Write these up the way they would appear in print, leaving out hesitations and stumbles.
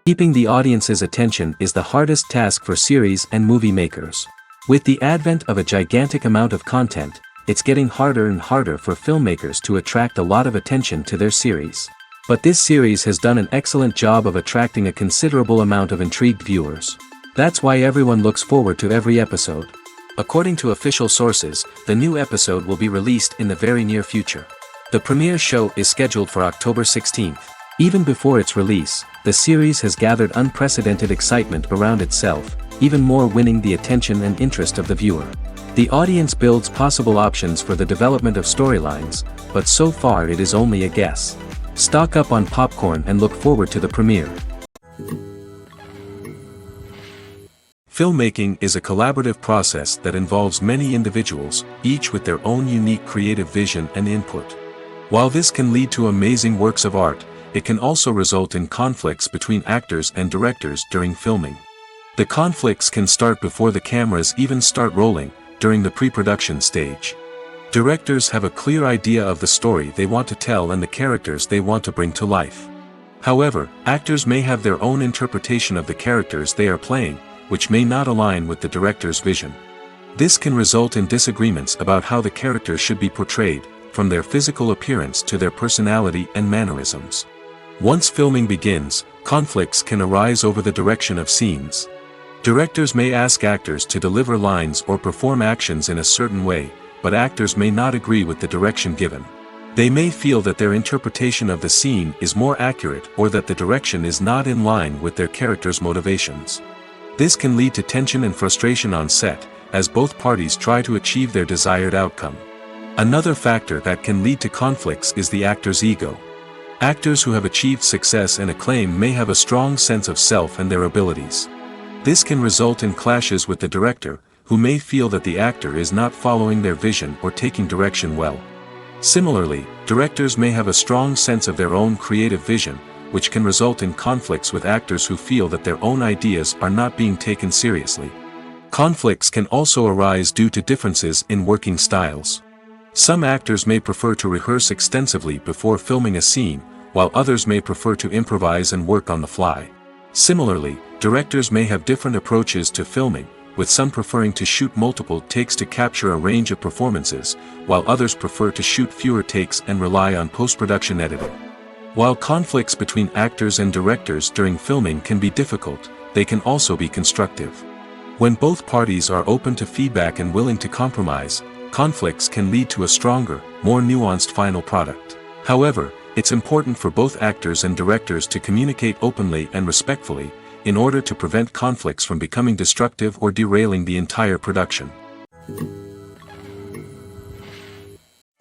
Keeping the audience's attention is the hardest task for series and movie makers. With the advent of a gigantic amount of content, it's getting harder and harder for filmmakers to attract a lot of attention to their series. But this series has done an excellent job of attracting a considerable amount of intrigued viewers. That's why everyone looks forward to every episode. According to official sources, the new episode will be released in the very near future. The premiere show is scheduled for October 16th. Even before its release, the series has gathered unprecedented excitement around itself, even more winning the attention and interest of the viewer. The audience builds possible options for the development of storylines, but so far it is only a guess. Stock up on popcorn and look forward to the premiere. Filmmaking is a collaborative process that involves many individuals, each with their own unique creative vision and input. While this can lead to amazing works of art, it can also result in conflicts between actors and directors during filming. The conflicts can start before the cameras even start rolling, during the pre-production stage. Directors have a clear idea of the story they want to tell and the characters they want to bring to life. However, actors may have their own interpretation of the characters they are playing, which may not align with the director's vision. This can result in disagreements about how the characters should be portrayed, from their physical appearance to their personality and mannerisms. Once filming begins, conflicts can arise over the direction of scenes. Directors may ask actors to deliver lines or perform actions in a certain way, but actors may not agree with the direction given. They may feel that their interpretation of the scene is more accurate or that the direction is not in line with their character's motivations. This can lead to tension and frustration on set, as both parties try to achieve their desired outcome. Another factor that can lead to conflicts is the actor's ego. Actors who have achieved success and acclaim may have a strong sense of self and their abilities. This can result in clashes with the director, who may feel that the actor is not following their vision or taking direction well. Similarly, directors may have a strong sense of their own creative vision, which can result in conflicts with actors who feel that their own ideas are not being taken seriously. Conflicts can also arise due to differences in working styles. Some actors may prefer to rehearse extensively before filming a scene, while others may prefer to improvise and work on the fly. Similarly, directors may have different approaches to filming, with some preferring to shoot multiple takes to capture a range of performances, while others prefer to shoot fewer takes and rely on post-production editing. While conflicts between actors and directors during filming can be difficult, they can also be constructive. When both parties are open to feedback and willing to compromise, conflicts can lead to a stronger, more nuanced final product. However, it's important for both actors and directors to communicate openly and respectfully, in order to prevent conflicts from becoming destructive or derailing the entire production.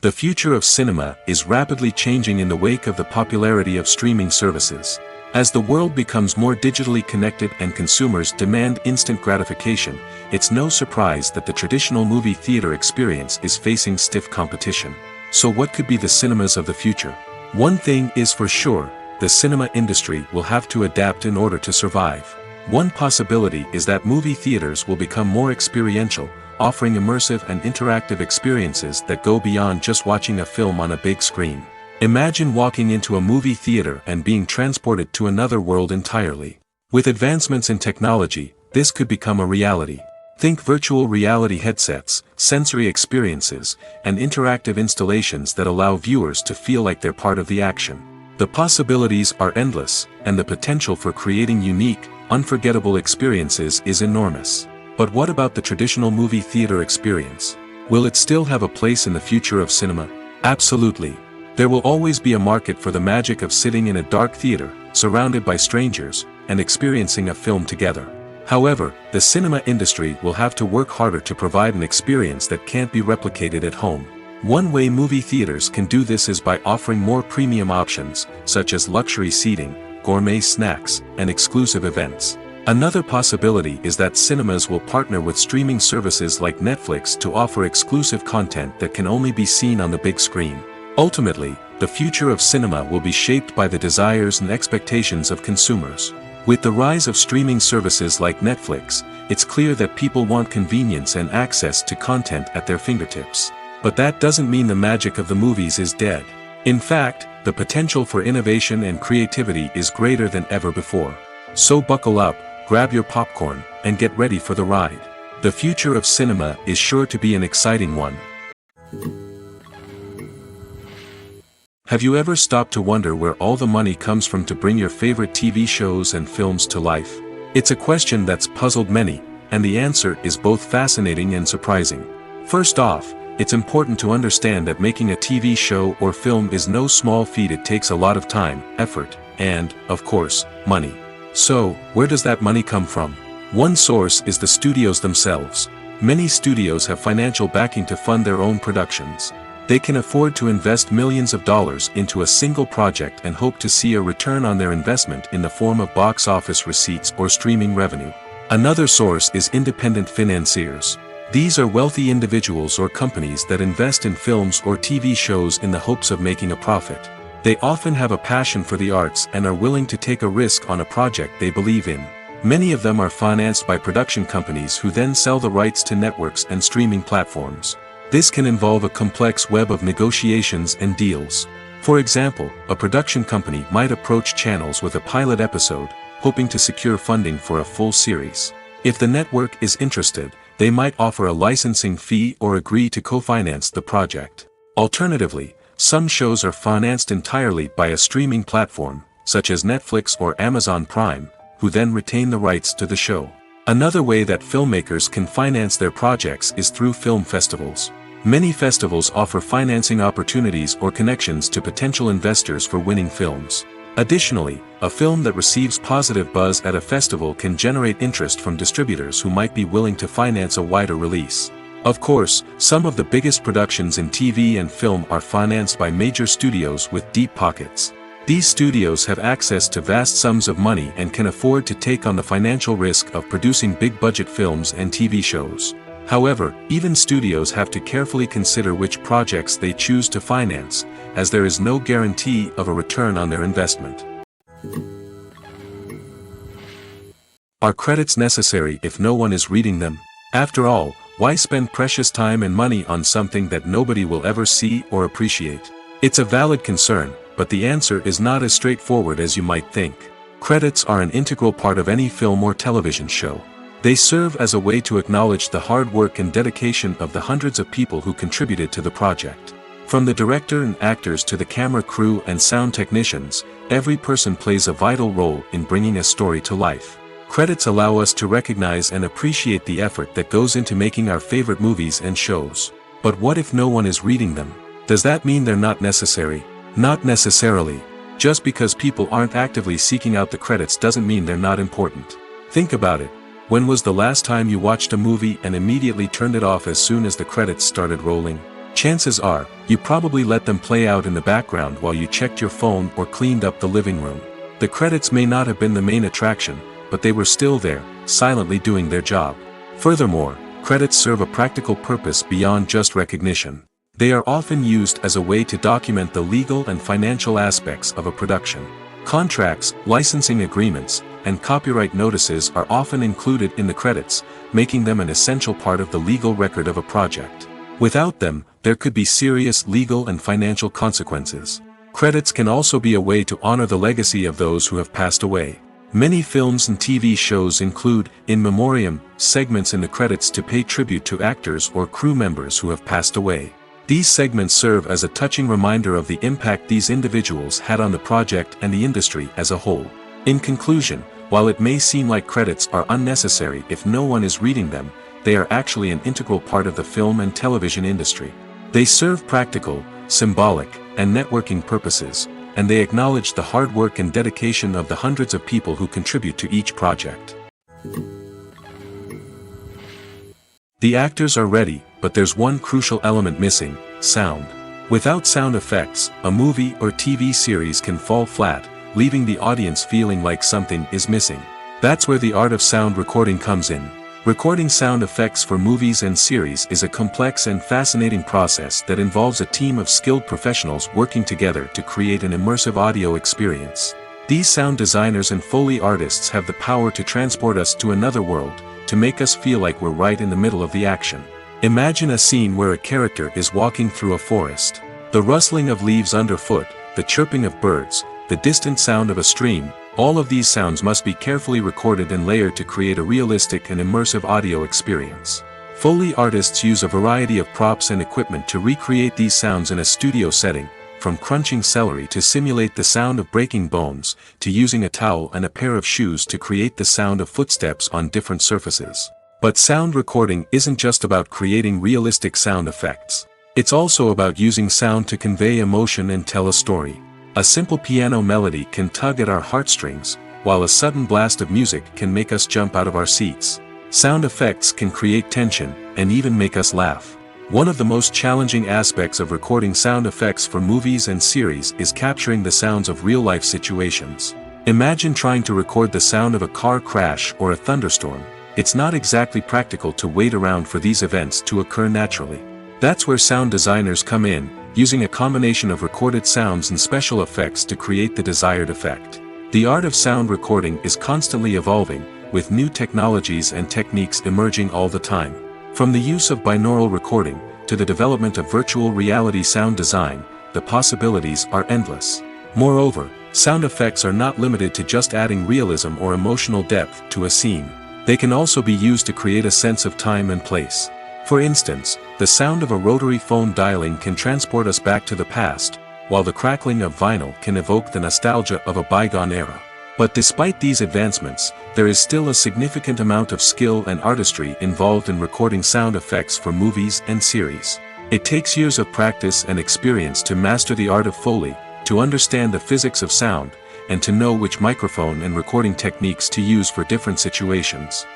The future of cinema is rapidly changing in the wake of the popularity of streaming services. As the world becomes more digitally connected and consumers demand instant gratification, it's no surprise that the traditional movie theater experience is facing stiff competition. So what could be the cinemas of the future? One thing is for sure, the cinema industry will have to adapt in order to survive. One possibility is that movie theaters will become more experiential, offering immersive and interactive experiences that go beyond just watching a film on a big screen. Imagine walking into a movie theater and being transported to another world entirely. With advancements in technology, this could become a reality. Think virtual reality headsets, sensory experiences, and interactive installations that allow viewers to feel like they're part of the action. The possibilities are endless, and the potential for creating unique, unforgettable experiences is enormous. But what about the traditional movie theater experience? Will it still have a place in the future of cinema? Absolutely. There will always be a market for the magic of sitting in a dark theater, surrounded by strangers, and experiencing a film together. However, the cinema industry will have to work harder to provide an experience that can't be replicated at home. One way movie theaters can do this is by offering more premium options, such as luxury seating, gourmet snacks, and exclusive events. Another possibility is that cinemas will partner with streaming services like Netflix to offer exclusive content that can only be seen on the big screen. Ultimately, the future of cinema will be shaped by the desires and expectations of consumers. With the rise of streaming services like Netflix, it's clear that people want convenience and access to content at their fingertips. But that doesn't mean the magic of the movies is dead. In fact, the potential for innovation and creativity is greater than ever before. So buckle up, grab your popcorn, and get ready for the ride. The future of cinema is sure to be an exciting one. Have you ever stopped to wonder where all the money comes from to bring your favorite TV shows and films to life? It's a question that's puzzled many, and the answer is both fascinating and surprising. First off, it's important to understand that making a TV show or film is no small feat. It takes a lot of time, effort, and, of course, money. So, where does that money come from? One source is the studios themselves. Many studios have financial backing to fund their own productions. They can afford to invest millions of dollars into a single project and hope to see a return on their investment in the form of box office receipts or streaming revenue. Another source is independent financiers. These are wealthy individuals or companies that invest in films or TV shows in the hopes of making a profit. They often have a passion for the arts and are willing to take a risk on a project they believe in. Many of them are financed by production companies who then sell the rights to networks and streaming platforms. This can involve a complex web of negotiations and deals. For example, a production company might approach channels with a pilot episode, hoping to secure funding for a full series. If the network is interested, they might offer a licensing fee or agree to co-finance the project. Alternatively, some shows are financed entirely by a streaming platform, such as Netflix or Amazon Prime, who then retain the rights to the show. Another way that filmmakers can finance their projects is through film festivals. Many festivals offer financing opportunities or connections to potential investors for winning films. Additionally, a film that receives positive buzz at a festival can generate interest from distributors who might be willing to finance a wider release. Of course, some of the biggest productions in TV and film are financed by major studios with deep pockets. These studios have access to vast sums of money and can afford to take on the financial risk of producing big-budget films and TV shows. However, even studios have to carefully consider which projects they choose to finance, as there is no guarantee of a return on their investment. Are credits necessary if no one is reading them? After all, why spend precious time and money on something that nobody will ever see or appreciate? It's a valid concern, but the answer is not as straightforward as you might think. Credits are an integral part of any film or television show. They serve as a way to acknowledge the hard work and dedication of the hundreds of people who contributed to the project. From the director and actors to the camera crew and sound technicians, every person plays a vital role in bringing a story to life. Credits allow us to recognize and appreciate the effort that goes into making our favorite movies and shows. But what if no one is reading them? Does that mean they're not necessary? Not necessarily. Just because people aren't actively seeking out the credits doesn't mean they're not important. Think about it. When was the last time you watched a movie and immediately turned it off as soon as the credits started rolling? Chances are, you probably let them play out in the background while you checked your phone or cleaned up the living room. The credits may not have been the main attraction, but they were still there, silently doing their job. Furthermore, credits serve a practical purpose beyond just recognition. They are often used as a way to document the legal and financial aspects of a production. Contracts, licensing agreements, and copyright notices are often included in the credits, making them an essential part of the legal record of a project. Without them, there could be serious legal and financial consequences. Credits can also be a way to honor the legacy of those who have passed away. Many films and TV shows include, in memoriam, segments in the credits to pay tribute to actors or crew members who have passed away. These segments serve as a touching reminder of the impact these individuals had on the project and the industry as a whole. In conclusion, while it may seem like credits are unnecessary if no one is reading them, they are actually an integral part of the film and television industry. They serve practical, symbolic, and networking purposes, and they acknowledge the hard work and dedication of the hundreds of people who contribute to each project. The actors are ready, but there's one crucial element missing: sound. Without sound effects, a movie or TV series can fall flat, leaving the audience feeling like something is missing. That's where the art of sound recording comes in. Recording sound effects for movies and series is a complex and fascinating process that involves a team of skilled professionals working together to create an immersive audio experience. These sound designers and Foley artists have the power to transport us to another world, to make us feel like we're right in the middle of the action. Imagine a scene where a character is walking through a forest. The rustling of leaves underfoot, the chirping of birds, the distant sound of a stream, All of these sounds must be carefully recorded and layered to create a realistic and immersive audio experience. Foley artists use a variety of props and equipment to recreate these sounds in a studio setting, from crunching celery to simulate the sound of breaking bones, to using a towel and a pair of shoes to create the sound of footsteps on different surfaces. But sound recording isn't just about creating realistic sound effects. It's also about using sound to convey emotion and tell a story. A simple piano melody can tug at our heartstrings, while a sudden blast of music can make us jump out of our seats. Sound effects can create tension, and even make us laugh. One of the most challenging aspects of recording sound effects for movies and series is capturing the sounds of real-life situations. Imagine trying to record the sound of a car crash or a thunderstorm. It's not exactly practical to wait around for these events to occur naturally. That's where sound designers come in, using a combination of recorded sounds and special effects to create the desired effect. The art of sound recording is constantly evolving, with new technologies and techniques emerging all the time. From the use of binaural recording, to the development of virtual reality sound design, the possibilities are endless. Moreover, sound effects are not limited to just adding realism or emotional depth to a scene. They can also be used to create a sense of time and place. For instance, the sound of a rotary phone dialing can transport us back to the past, while the crackling of vinyl can evoke the nostalgia of a bygone era. But despite these advancements, there is still a significant amount of skill and artistry involved in recording sound effects for movies and series. It takes years of practice and experience to master the art of Foley, to understand the physics of sound, and to know which microphone and recording techniques to use for different situations.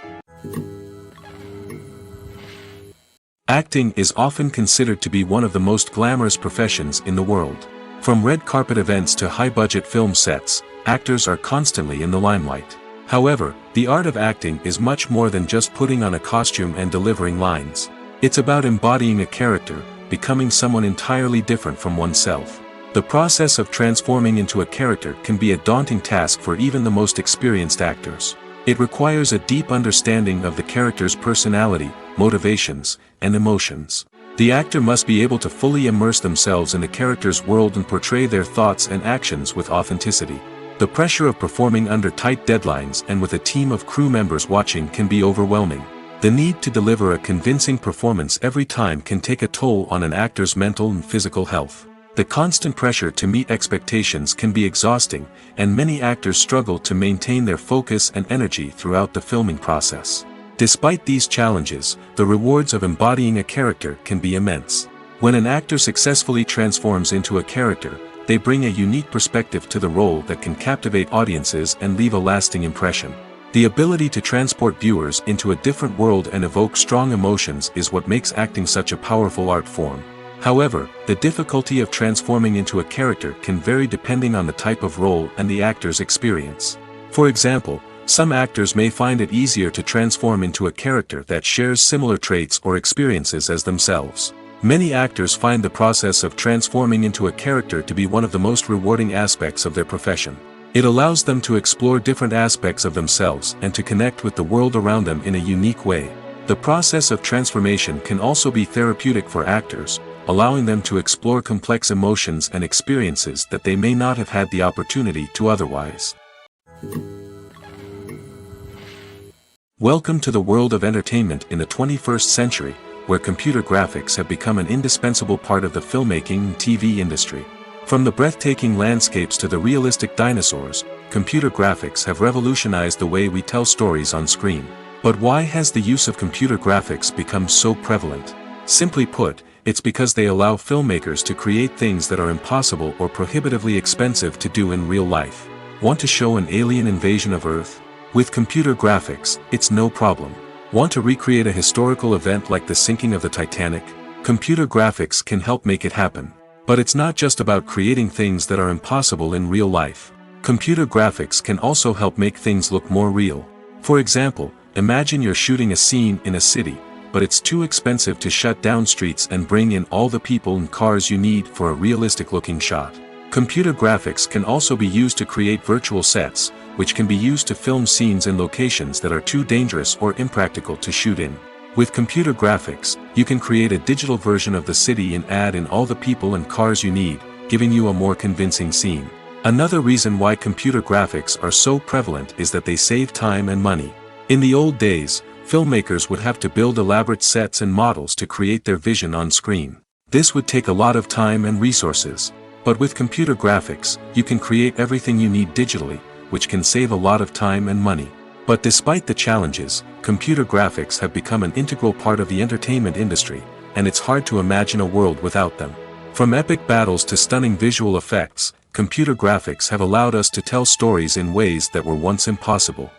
Acting is often considered to be one of the most glamorous professions in the world. From red carpet events to high-budget film sets, actors are constantly in the limelight. However, the art of acting is much more than just putting on a costume and delivering lines. It's about embodying a character, becoming someone entirely different from oneself. The process of transforming into a character can be a daunting task for even the most experienced actors. It requires a deep understanding of the character's personality, motivations, and emotions. The actor must be able to fully immerse themselves in the character's world and portray their thoughts and actions with authenticity. The pressure of performing under tight deadlines and with a team of crew members watching can be overwhelming. The need to deliver a convincing performance every time can take a toll on an actor's mental and physical health. The constant pressure to meet expectations can be exhausting, and many actors struggle to maintain their focus and energy throughout the filming process. Despite these challenges, the rewards of embodying a character can be immense. When an actor successfully transforms into a character, they bring a unique perspective to the role that can captivate audiences and leave a lasting impression. The ability to transport viewers into a different world and evoke strong emotions is what makes acting such a powerful art form. However, the difficulty of transforming into a character can vary depending on the type of role and the actor's experience. For example, some actors may find it easier to transform into a character that shares similar traits or experiences as themselves. Many actors find the process of transforming into a character to be one of the most rewarding aspects of their profession. It allows them to explore different aspects of themselves and to connect with the world around them in a unique way. The process of transformation can also be therapeutic for actors, allowing them to explore complex emotions and experiences that they may not have had the opportunity to otherwise. Welcome to the world of entertainment in the 21st century, where computer graphics have become an indispensable part of the filmmaking and TV industry. From the breathtaking landscapes to the realistic dinosaurs, computer graphics have revolutionized the way we tell stories on screen. But why has the use of computer graphics become so prevalent? Simply put, it's because they allow filmmakers to create things that are impossible or prohibitively expensive to do in real life. Want to show an alien invasion of Earth? With computer graphics, it's no problem. Want to recreate a historical event like the sinking of the Titanic? Computer graphics can help make it happen. But it's not just about creating things that are impossible in real life. Computer graphics can also help make things look more real. For example, imagine you're shooting a scene in a city, but it's too expensive to shut down streets and bring in all the people and cars you need for a realistic-looking shot. Computer graphics can also be used to create virtual sets, which can be used to film scenes in locations that are too dangerous or impractical to shoot in. With computer graphics, you can create a digital version of the city and add in all the people and cars you need, giving you a more convincing scene. Another reason why computer graphics are so prevalent is that they save time and money. In the old days, filmmakers would have to build elaborate sets and models to create their vision on screen. This would take a lot of time and resources. But with computer graphics, you can create everything you need digitally, which can save a lot of time and money. But despite the challenges, computer graphics have become an integral part of the entertainment industry, and it's hard to imagine a world without them. From epic battles to stunning visual effects, computer graphics have allowed us to tell stories in ways that were once impossible.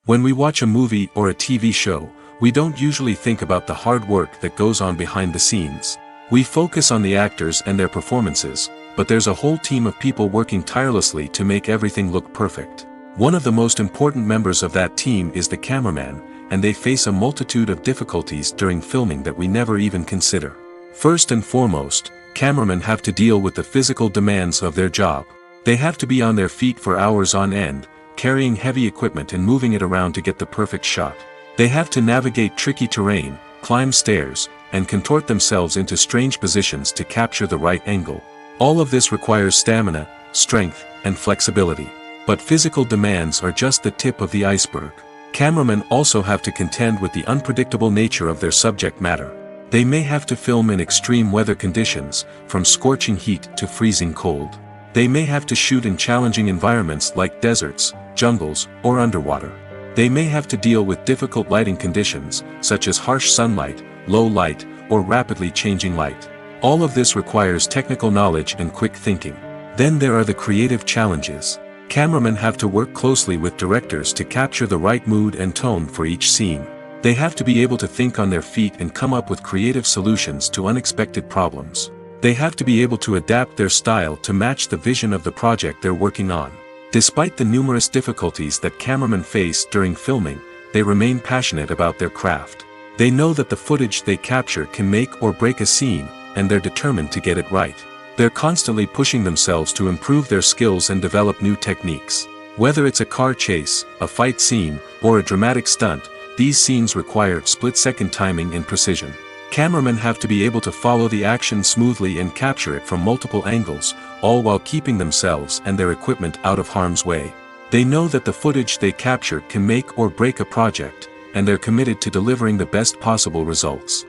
When we watch a movie or a TV show, we don't usually think about the hard work that goes on behind the scenes. We focus on the actors and their performances, but there's a whole team of people working tirelessly to make everything look perfect. One of the most important members of that team is the cameraman, and they face a multitude of difficulties during filming that we never even consider. First and foremost, cameramen have to deal with the physical demands of their job. They have to be on their feet for hours on end, carrying heavy equipment and moving it around to get the perfect shot. They have to navigate tricky terrain, climb stairs, and contort themselves into strange positions to capture the right angle. All of this requires stamina, strength, and flexibility. But physical demands are just the tip of the iceberg. Cameramen also have to contend with the unpredictable nature of their subject matter. They may have to film in extreme weather conditions, from scorching heat to freezing cold. They may have to shoot in challenging environments like deserts, jungles, or underwater. They may have to deal with difficult lighting conditions, such as harsh sunlight, low light, or rapidly changing light. All of this requires technical knowledge and quick thinking. Then there are the creative challenges. Cameramen have to work closely with directors to capture the right mood and tone for each scene. They have to be able to think on their feet and come up with creative solutions to unexpected problems. They have to be able to adapt their style to match the vision of the project they're working on. Despite the numerous difficulties that cameramen face during filming, they remain passionate about their craft. They know that the footage they capture can make or break a scene, and they're determined to get it right. They're constantly pushing themselves to improve their skills and develop new techniques. Whether it's a car chase, a fight scene, or a dramatic stunt, these scenes require split-second timing and precision. Cameramen have to be able to follow the action smoothly and capture it from multiple angles, all while keeping themselves and their equipment out of harm's way. They know that the footage they capture can make or break a project, and they're committed to delivering the best possible results.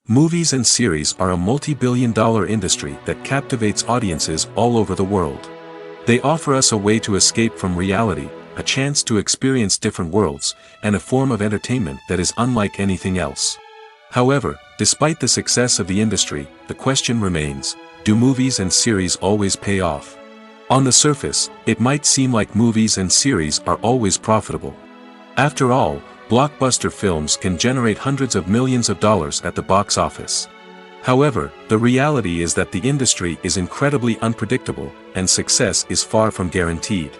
Movies and series are a multi-billion-dollar industry that captivates audiences all over the world. They offer us a way to escape from reality, a chance to experience different worlds, and a form of entertainment that is unlike anything else. However, despite the success of the industry, the question remains, do movies and series always pay off? On the surface, it might seem like movies and series are always profitable. After all, blockbuster films can generate hundreds of millions of dollars at the box office. However, the reality is that the industry is incredibly unpredictable, and success is far from guaranteed.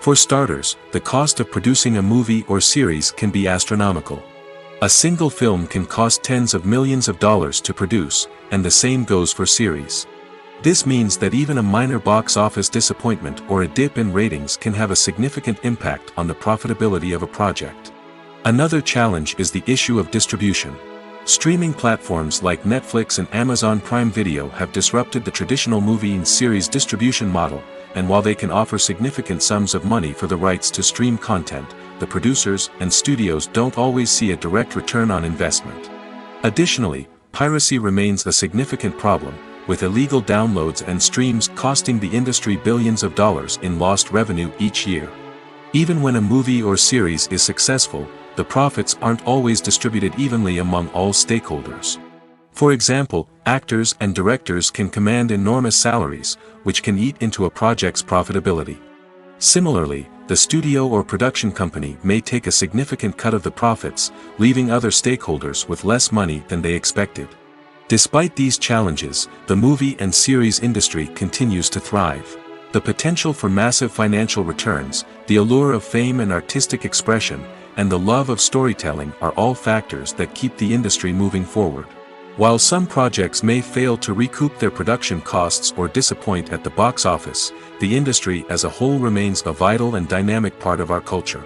For starters, the cost of producing a movie or series can be astronomical. A single film can cost tens of millions of dollars to produce, and the same goes for series. This means that even a minor box office disappointment or a dip in ratings can have a significant impact on the profitability of a project. Another challenge is the issue of distribution. Streaming platforms like Netflix and Amazon Prime Video have disrupted the traditional movie and series distribution model, and while they can offer significant sums of money for the rights to stream content, the producers and studios don't always see a direct return on investment. Additionally, piracy remains a significant problem, with illegal downloads and streams costing the industry billions of dollars in lost revenue each year. Even when a movie or series is successful, the profits aren't always distributed evenly among all stakeholders. For example, actors and directors can command enormous salaries, which can eat into a project's profitability. Similarly, the studio or production company may take a significant cut of the profits, leaving other stakeholders with less money than they expected. Despite these challenges, the movie and series industry continues to thrive. The potential for massive financial returns, the allure of fame and artistic expression, and the love of storytelling are all factors that keep the industry moving forward. While some projects may fail to recoup their production costs or disappoint at the box office, the industry as a whole remains a vital and dynamic part of our culture.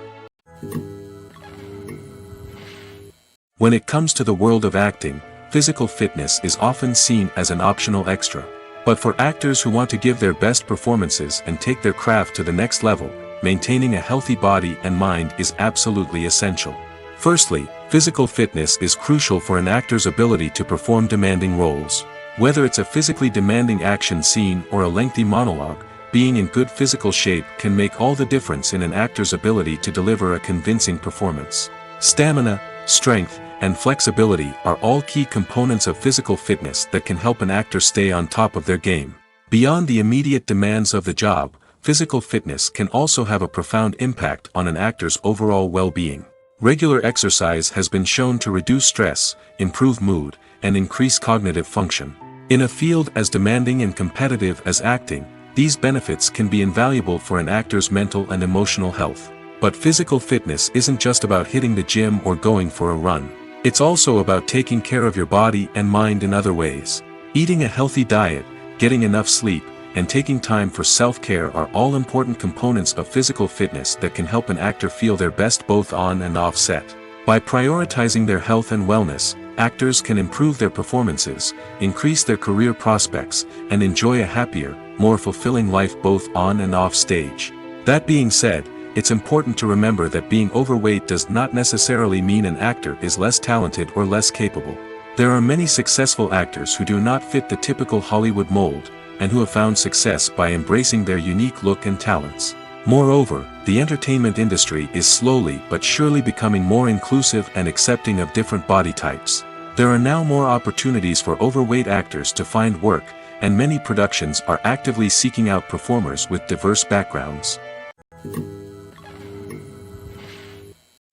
When it comes to the world of acting, physical fitness is often seen as an optional extra. But for actors who want to give their best performances and take their craft to the next level, maintaining a healthy body and mind is absolutely essential. Firstly, physical fitness is crucial for an actor's ability to perform demanding roles. Whether it's a physically demanding action scene or a lengthy monologue, being in good physical shape can make all the difference in an actor's ability to deliver a convincing performance. Stamina, strength, and flexibility are all key components of physical fitness that can help an actor stay on top of their game. Beyond the immediate demands of the job, physical fitness can also have a profound impact on an actor's overall well-being. Regular exercise has been shown to reduce stress, improve mood, and increase cognitive function. In a field as demanding and competitive as acting, these benefits can be invaluable for an actor's mental and emotional health. But physical fitness isn't just about hitting the gym or going for a run. It's also about taking care of your body and mind in other ways. Eating a healthy diet, getting enough sleep, and taking time for self-care are all important components of physical fitness that can help an actor feel their best both on and off set. By prioritizing their health and wellness, actors can improve their performances, increase their career prospects, and enjoy a happier, more fulfilling life both on and off stage. That being said, it's important to remember that being overweight does not necessarily mean an actor is less talented or less capable. There are many successful actors who do not fit the typical Hollywood mold, and who have found success by embracing their unique look and talents. Moreover, the entertainment industry is slowly but surely becoming more inclusive and accepting of different body types. There are now more opportunities for overweight actors to find work, and many productions are actively seeking out performers with diverse backgrounds.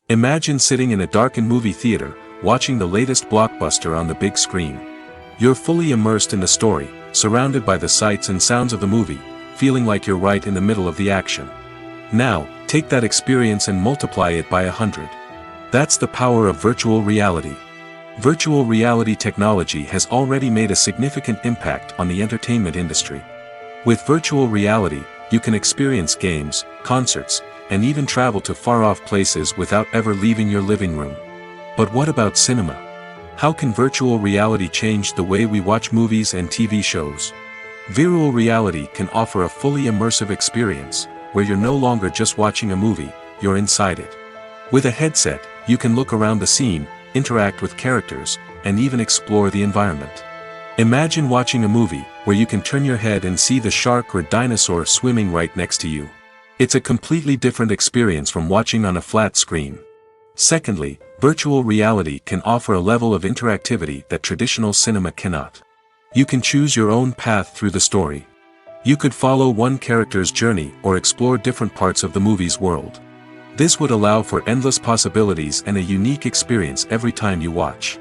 Imagine sitting in a darkened movie theater, watching the latest blockbuster on the big screen. You're fully immersed in the story, surrounded by the sights and sounds of the movie, feeling like you're right in the middle of the action. Now, take that experience and multiply it by 100. That's the power of virtual reality. Virtual reality technology has already made a significant impact on the entertainment industry. With virtual reality, you can experience games, concerts, and even travel to far-off places without ever leaving your living room. But what about cinema? How can virtual reality change the way we watch movies and TV shows? Virtual reality can offer a fully immersive experience, where you're no longer just watching a movie, you're inside it. With a headset, you can look around the scene, interact with characters, and even explore the environment. Imagine watching a movie, where you can turn your head and see the shark or dinosaur swimming right next to you. It's a completely different experience from watching on a flat screen. Secondly, virtual reality can offer a level of interactivity that traditional cinema cannot. You can choose your own path through the story. You could follow one character's journey or explore different parts of the movie's world. This would allow for endless possibilities and a unique experience every time you watch.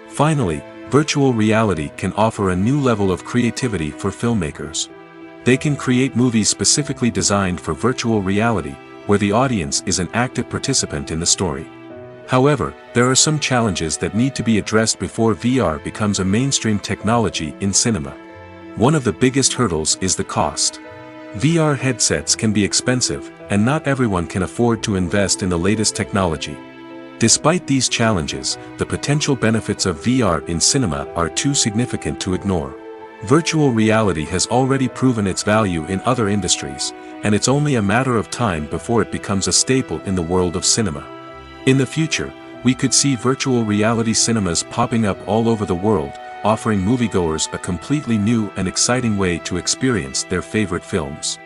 Finally, virtual reality can offer a new level of creativity for filmmakers. They can create movies specifically designed for virtual reality, where the audience is an active participant in the story. However, there are some challenges that need to be addressed before VR becomes a mainstream technology in cinema. One of the biggest hurdles is the cost. VR headsets can be expensive, and not everyone can afford to invest in the latest technology. Despite these challenges, the potential benefits of VR in cinema are too significant to ignore. Virtual reality has already proven its value in other industries, and it's only a matter of time before it becomes a staple in the world of cinema. In the future, we could see virtual reality cinemas popping up all over the world, offering moviegoers a completely new and exciting way to experience their favorite films.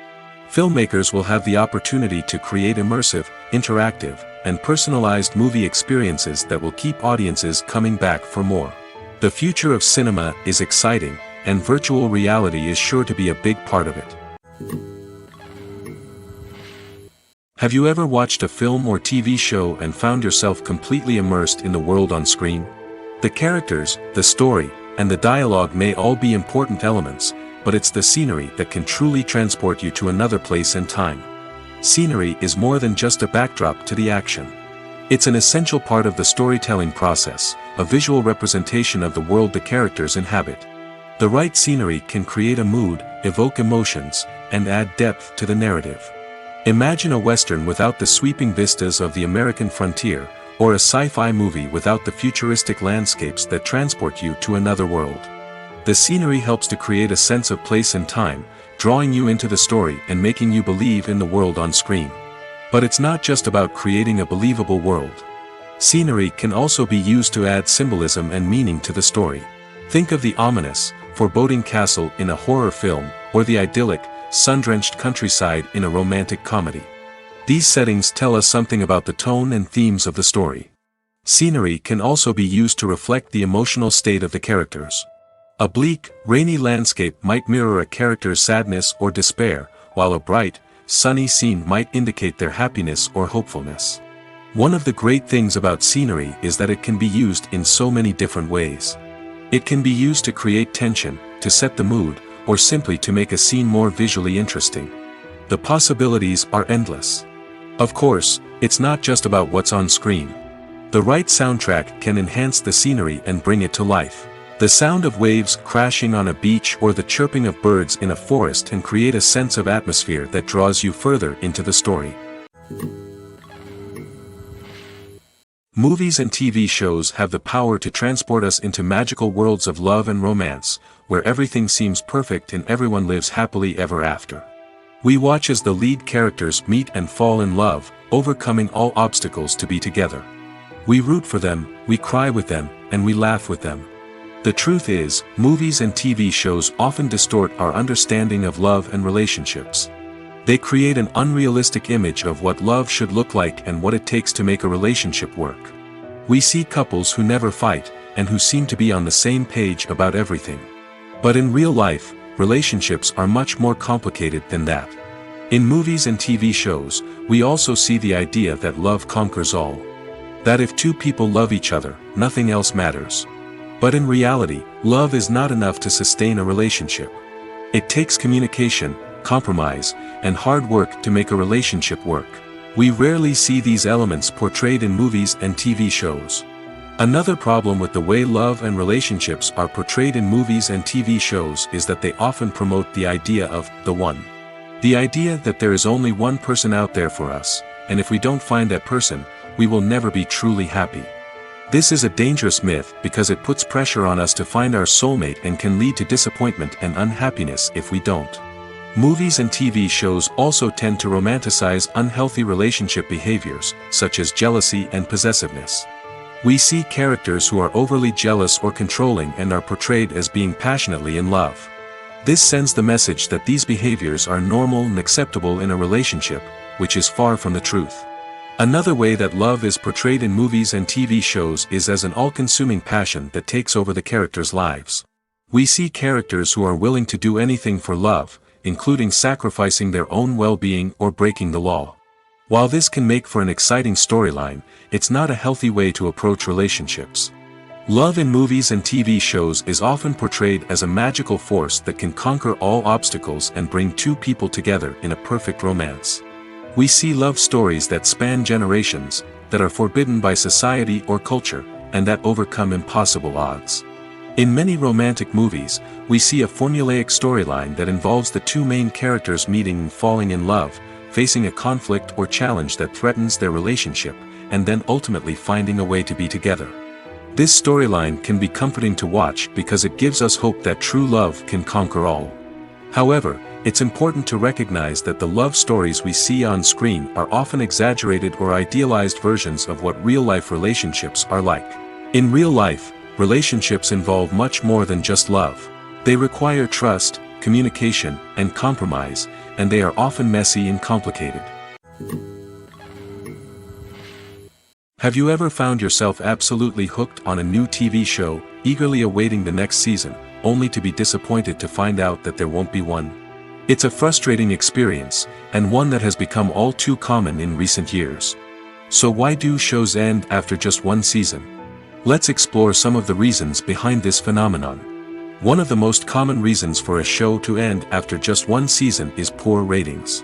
Filmmakers will have the opportunity to create immersive, interactive, and personalized movie experiences that will keep audiences coming back for more. The future of cinema is exciting, and virtual reality is sure to be a big part of it. Have you ever watched a film or TV show and found yourself completely immersed in the world on screen? The characters, the story, and the dialogue may all be important elements, but it's the scenery that can truly transport you to another place and time. Scenery is more than just a backdrop to the action. It's an essential part of the storytelling process, a visual representation of the world the characters inhabit. The right scenery can create a mood, evoke emotions, and add depth to the narrative. Imagine a western without the sweeping vistas of the American frontier, or a sci-fi movie without the futuristic landscapes that transport you to another world. The scenery helps to create a sense of place and time, drawing you into the story and making you believe in the world on screen. But it's not just about creating a believable world. Scenery can also be used to add symbolism and meaning to the story. Think of the ominous, foreboding castle in a horror film, or the idyllic, sun-drenched countryside in a romantic comedy. These settings tell us something about the tone and themes of the story. Scenery can also be used to reflect the emotional state of the characters. A bleak, rainy landscape might mirror a character's sadness or despair, while a bright, sunny scene might indicate their happiness or hopefulness. One of the great things about scenery is that it can be used in so many different ways. It can be used to create tension, to set the mood, or simply to make a scene more visually interesting. The possibilities are endless. Of course, it's not just about what's on screen. The right soundtrack can enhance the scenery and bring it to life. The sound of waves crashing on a beach or the chirping of birds in a forest can create a sense of atmosphere that draws you further into the story. Movies and TV shows have the power to transport us into magical worlds of love and romance, where everything seems perfect and everyone lives happily ever after. We watch as the lead characters meet and fall in love, overcoming all obstacles to be together. We root for them, we cry with them, and we laugh with them. The truth is, movies and TV shows often distort our understanding of love and relationships. They create an unrealistic image of what love should look like and what it takes to make a relationship work. We see couples who never fight, and who seem to be on the same page about everything. But in real life, relationships are much more complicated than that. In movies and TV shows, we also see the idea that love conquers all. That if two people love each other, nothing else matters. But in reality, love is not enough to sustain a relationship. It takes communication, compromise, and hard work to make a relationship work. We rarely see these elements portrayed in movies and TV shows. Another problem with the way love and relationships are portrayed in movies and TV shows is that they often promote the idea of the one. The idea that there is only one person out there for us, and if we don't find that person, we will never be truly happy. This is a dangerous myth because it puts pressure on us to find our soulmate and can lead to disappointment and unhappiness if we don't. Movies and TV shows also tend to romanticize unhealthy relationship behaviors, such as jealousy and possessiveness. We see characters who are overly jealous or controlling and are portrayed as being passionately in love. This sends the message that these behaviors are normal and acceptable in a relationship, which is far from the truth. Another way that love is portrayed in movies and TV shows is as an all-consuming passion that takes over the characters' lives. We see characters who are willing to do anything for love, including sacrificing their own well-being or breaking the law. While this can make for an exciting storyline, it's not a healthy way to approach relationships. Love in movies and TV shows is often portrayed as a magical force that can conquer all obstacles and bring two people together in a perfect romance. We see love stories that span generations, that are forbidden by society or culture, and that overcome impossible odds. In many romantic movies, we see a formulaic storyline that involves the two main characters meeting and falling in love, facing a conflict or challenge that threatens their relationship, and then ultimately finding a way to be together. This storyline can be comforting to watch because it gives us hope that true love can conquer all. However, it's important to recognize that the love stories we see on screen are often exaggerated or idealized versions of what real-life relationships are like. In real life, relationships involve much more than just love. They require trust, communication, and compromise, and they are often messy and complicated. Have you ever found yourself absolutely hooked on a new TV show, eagerly awaiting the next season, only to be disappointed to find out that there won't be one? It's a frustrating experience, and one that has become all too common in recent years. So why do shows end after just one season? Let's explore some of the reasons behind this phenomenon. One of the most common reasons for a show to end after just one season is poor ratings.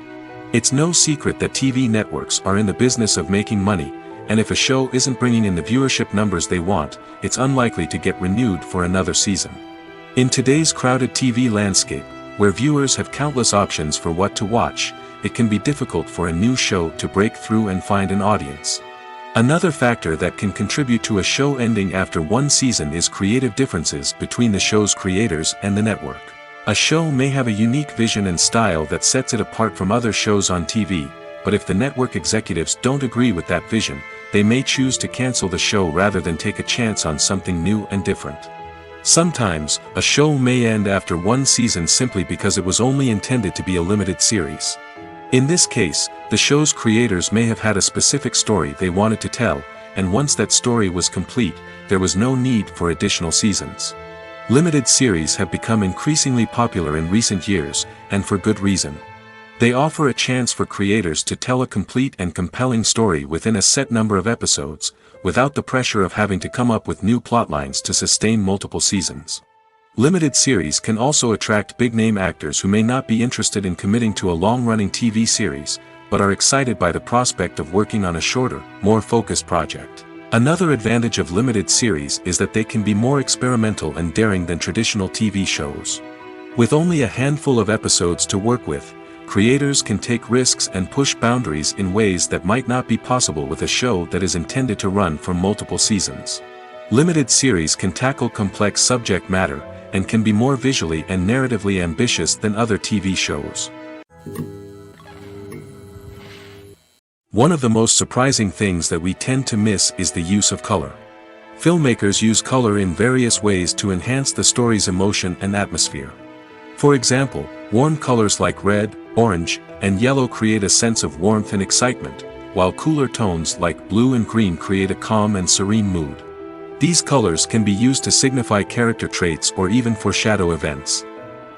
It's no secret that TV networks are in the business of making money, and if a show isn't bringing in the viewership numbers they want, it's unlikely to get renewed for another season. In today's crowded TV landscape, where viewers have countless options for what to watch, it can be difficult for a new show to break through and find an audience. Another factor that can contribute to a show ending after one season is creative differences between the show's creators and the network. A show may have a unique vision and style that sets it apart from other shows on TV, but if the network executives don't agree with that vision, they may choose to cancel the show rather than take a chance on something new and different. Sometimes, a show may end after one season simply because it was only intended to be a limited series. In this case, the show's creators may have had a specific story they wanted to tell, and once that story was complete, there was no need for additional seasons. Limited series have become increasingly popular in recent years, and for good reason. They offer a chance for creators to tell a complete and compelling story within a set number of episodes, without the pressure of having to come up with new plotlines to sustain multiple seasons. Limited series can also attract big-name actors who may not be interested in committing to a long-running TV series, but are excited by the prospect of working on a shorter, more focused project. Another advantage of limited series is that they can be more experimental and daring than traditional TV shows. With only a handful of episodes to work with, creators can take risks and push boundaries in ways that might not be possible with a show that is intended to run for multiple seasons. Limited series can tackle complex subject matter, and can be more visually and narratively ambitious than other TV shows. One of the most surprising things that we tend to miss is the use of color. Filmmakers use color in various ways to enhance the story's emotion and atmosphere. For example, warm colors like red, orange, and yellow create a sense of warmth and excitement, while cooler tones like blue and green create a calm and serene mood. These colors can be used to signify character traits or even foreshadow events.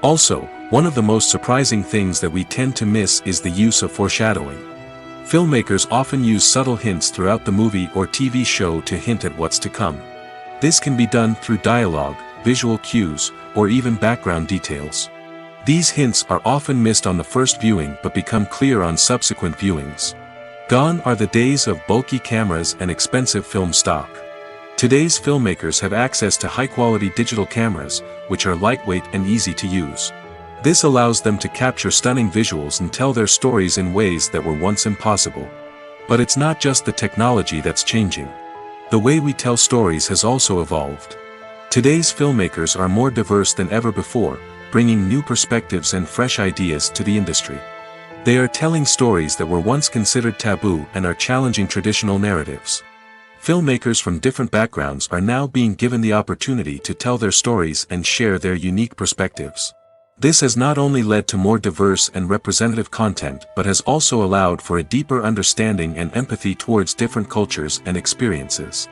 Also, one of the most surprising things that we tend to miss is the use of foreshadowing. Filmmakers often use subtle hints throughout the movie or TV show to hint at what's to come. This can be done through dialogue, visual cues, or even background details. These hints are often missed on the first viewing but become clear on subsequent viewings. Gone are the days of bulky cameras and expensive film stock. Today's filmmakers have access to high-quality digital cameras, which are lightweight and easy to use. This allows them to capture stunning visuals and tell their stories in ways that were once impossible. But it's not just the technology that's changing. The way we tell stories has also evolved. Today's filmmakers are more diverse than ever before, bringing new perspectives and fresh ideas to the industry. They are telling stories that were once considered taboo and are challenging traditional narratives. Filmmakers from different backgrounds are now being given the opportunity to tell their stories and share their unique perspectives. This has not only led to more diverse and representative content but has also allowed for a deeper understanding and empathy towards different cultures and experiences.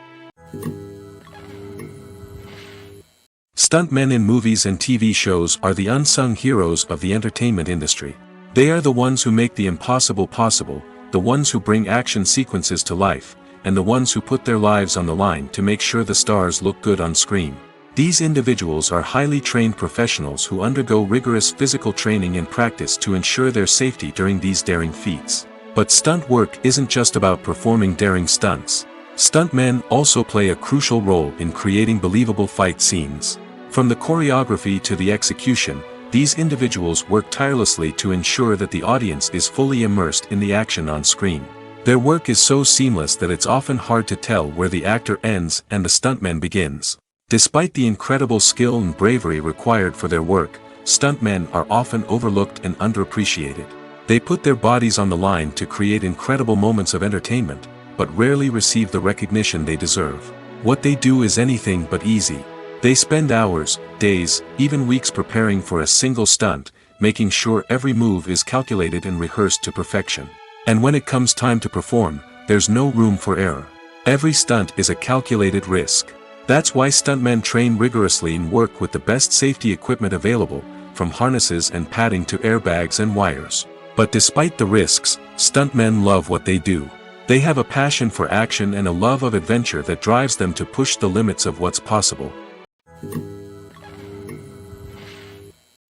Stuntmen in movies and TV shows are the unsung heroes of the entertainment industry. They are the ones who make the impossible possible, the ones who bring action sequences to life, and the ones who put their lives on the line to make sure the stars look good on screen. These individuals are highly trained professionals who undergo rigorous physical training and practice to ensure their safety during these daring feats. But stunt work isn't just about performing daring stunts. Stuntmen also play a crucial role in creating believable fight scenes. From the choreography to the execution, these individuals work tirelessly to ensure that the audience is fully immersed in the action on screen. Their work is so seamless that it's often hard to tell where the actor ends and the stuntman begins. Despite the incredible skill and bravery required for their work, stuntmen are often overlooked and underappreciated. They put their bodies on the line to create incredible moments of entertainment, but rarely receive the recognition they deserve. What they do is anything but easy. They spend hours, days, even weeks preparing for a single stunt, making sure every move is calculated and rehearsed to perfection. And when it comes time to perform, there's no room for error. Every stunt is a calculated risk. That's why stuntmen train rigorously and work with the best safety equipment available, from harnesses and padding to airbags and wires. But despite the risks, stuntmen love what they do. They have a passion for action and a love of adventure that drives them to push the limits of what's possible.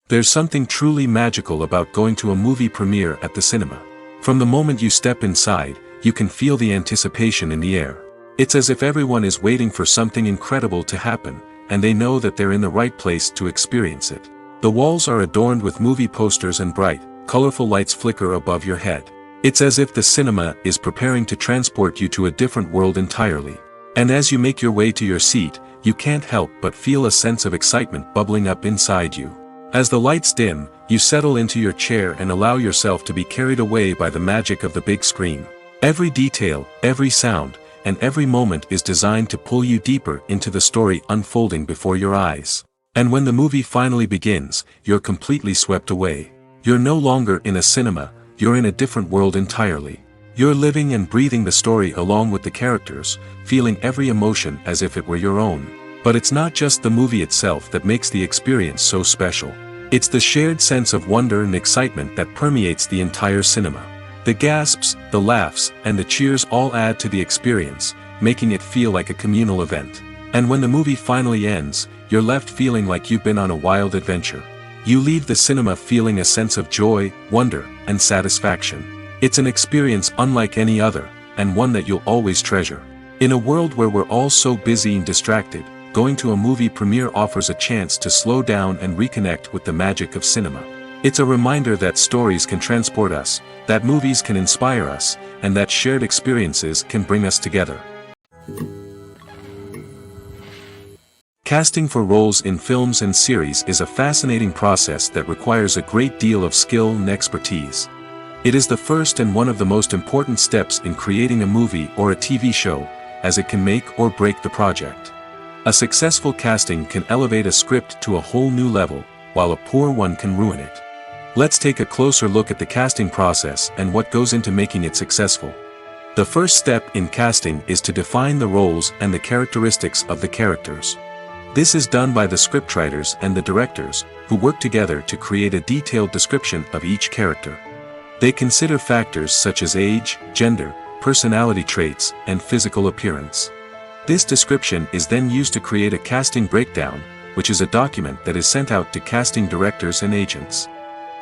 There's something truly magical about going to a movie premiere at the cinema. From the moment you step inside, you can feel the anticipation in the air. It's as if everyone is waiting for something incredible to happen, and they know that they're in the right place to experience it. The walls are adorned with movie posters and bright, colorful lights flicker above your head. It's as if the cinema is preparing to transport you to a different world entirely. And as you make your way to your seat, you can't help but feel a sense of excitement bubbling up inside you. As the lights dim, you settle into your chair and allow yourself to be carried away by the magic of the big screen. Every detail, every sound, and every moment is designed to pull you deeper into the story unfolding before your eyes. And when the movie finally begins, you're completely swept away. You're no longer in a cinema, you're in a different world entirely. You're living and breathing the story along with the characters, feeling every emotion as if it were your own. But it's not just the movie itself that makes the experience so special. It's the shared sense of wonder and excitement that permeates the entire cinema. The gasps, the laughs, and the cheers all add to the experience, making it feel like a communal event. And when the movie finally ends, you're left feeling like you've been on a wild adventure. You leave the cinema feeling a sense of joy, wonder, and satisfaction. It's an experience unlike any other, and one that you'll always treasure. In a world where we're all so busy and distracted, going to a movie premiere offers a chance to slow down and reconnect with the magic of cinema. It's a reminder that stories can transport us, that movies can inspire us, and that shared experiences can bring us together. Casting for roles in films and series is a fascinating process that requires a great deal of skill and expertise. It is the first and one of the most important steps in creating a movie or a TV show, as it can make or break the project. A successful casting can elevate a script to a whole new level, while a poor one can ruin it. Let's take a closer look at the casting process and what goes into making it successful. The first step in casting is to define the roles and the characteristics of the characters. This is done by the scriptwriters and the directors, who work together to create a detailed description of each character. They consider factors such as age, gender, personality traits, and physical appearance. This description is then used to create a casting breakdown, which is a document that is sent out to casting directors and agents.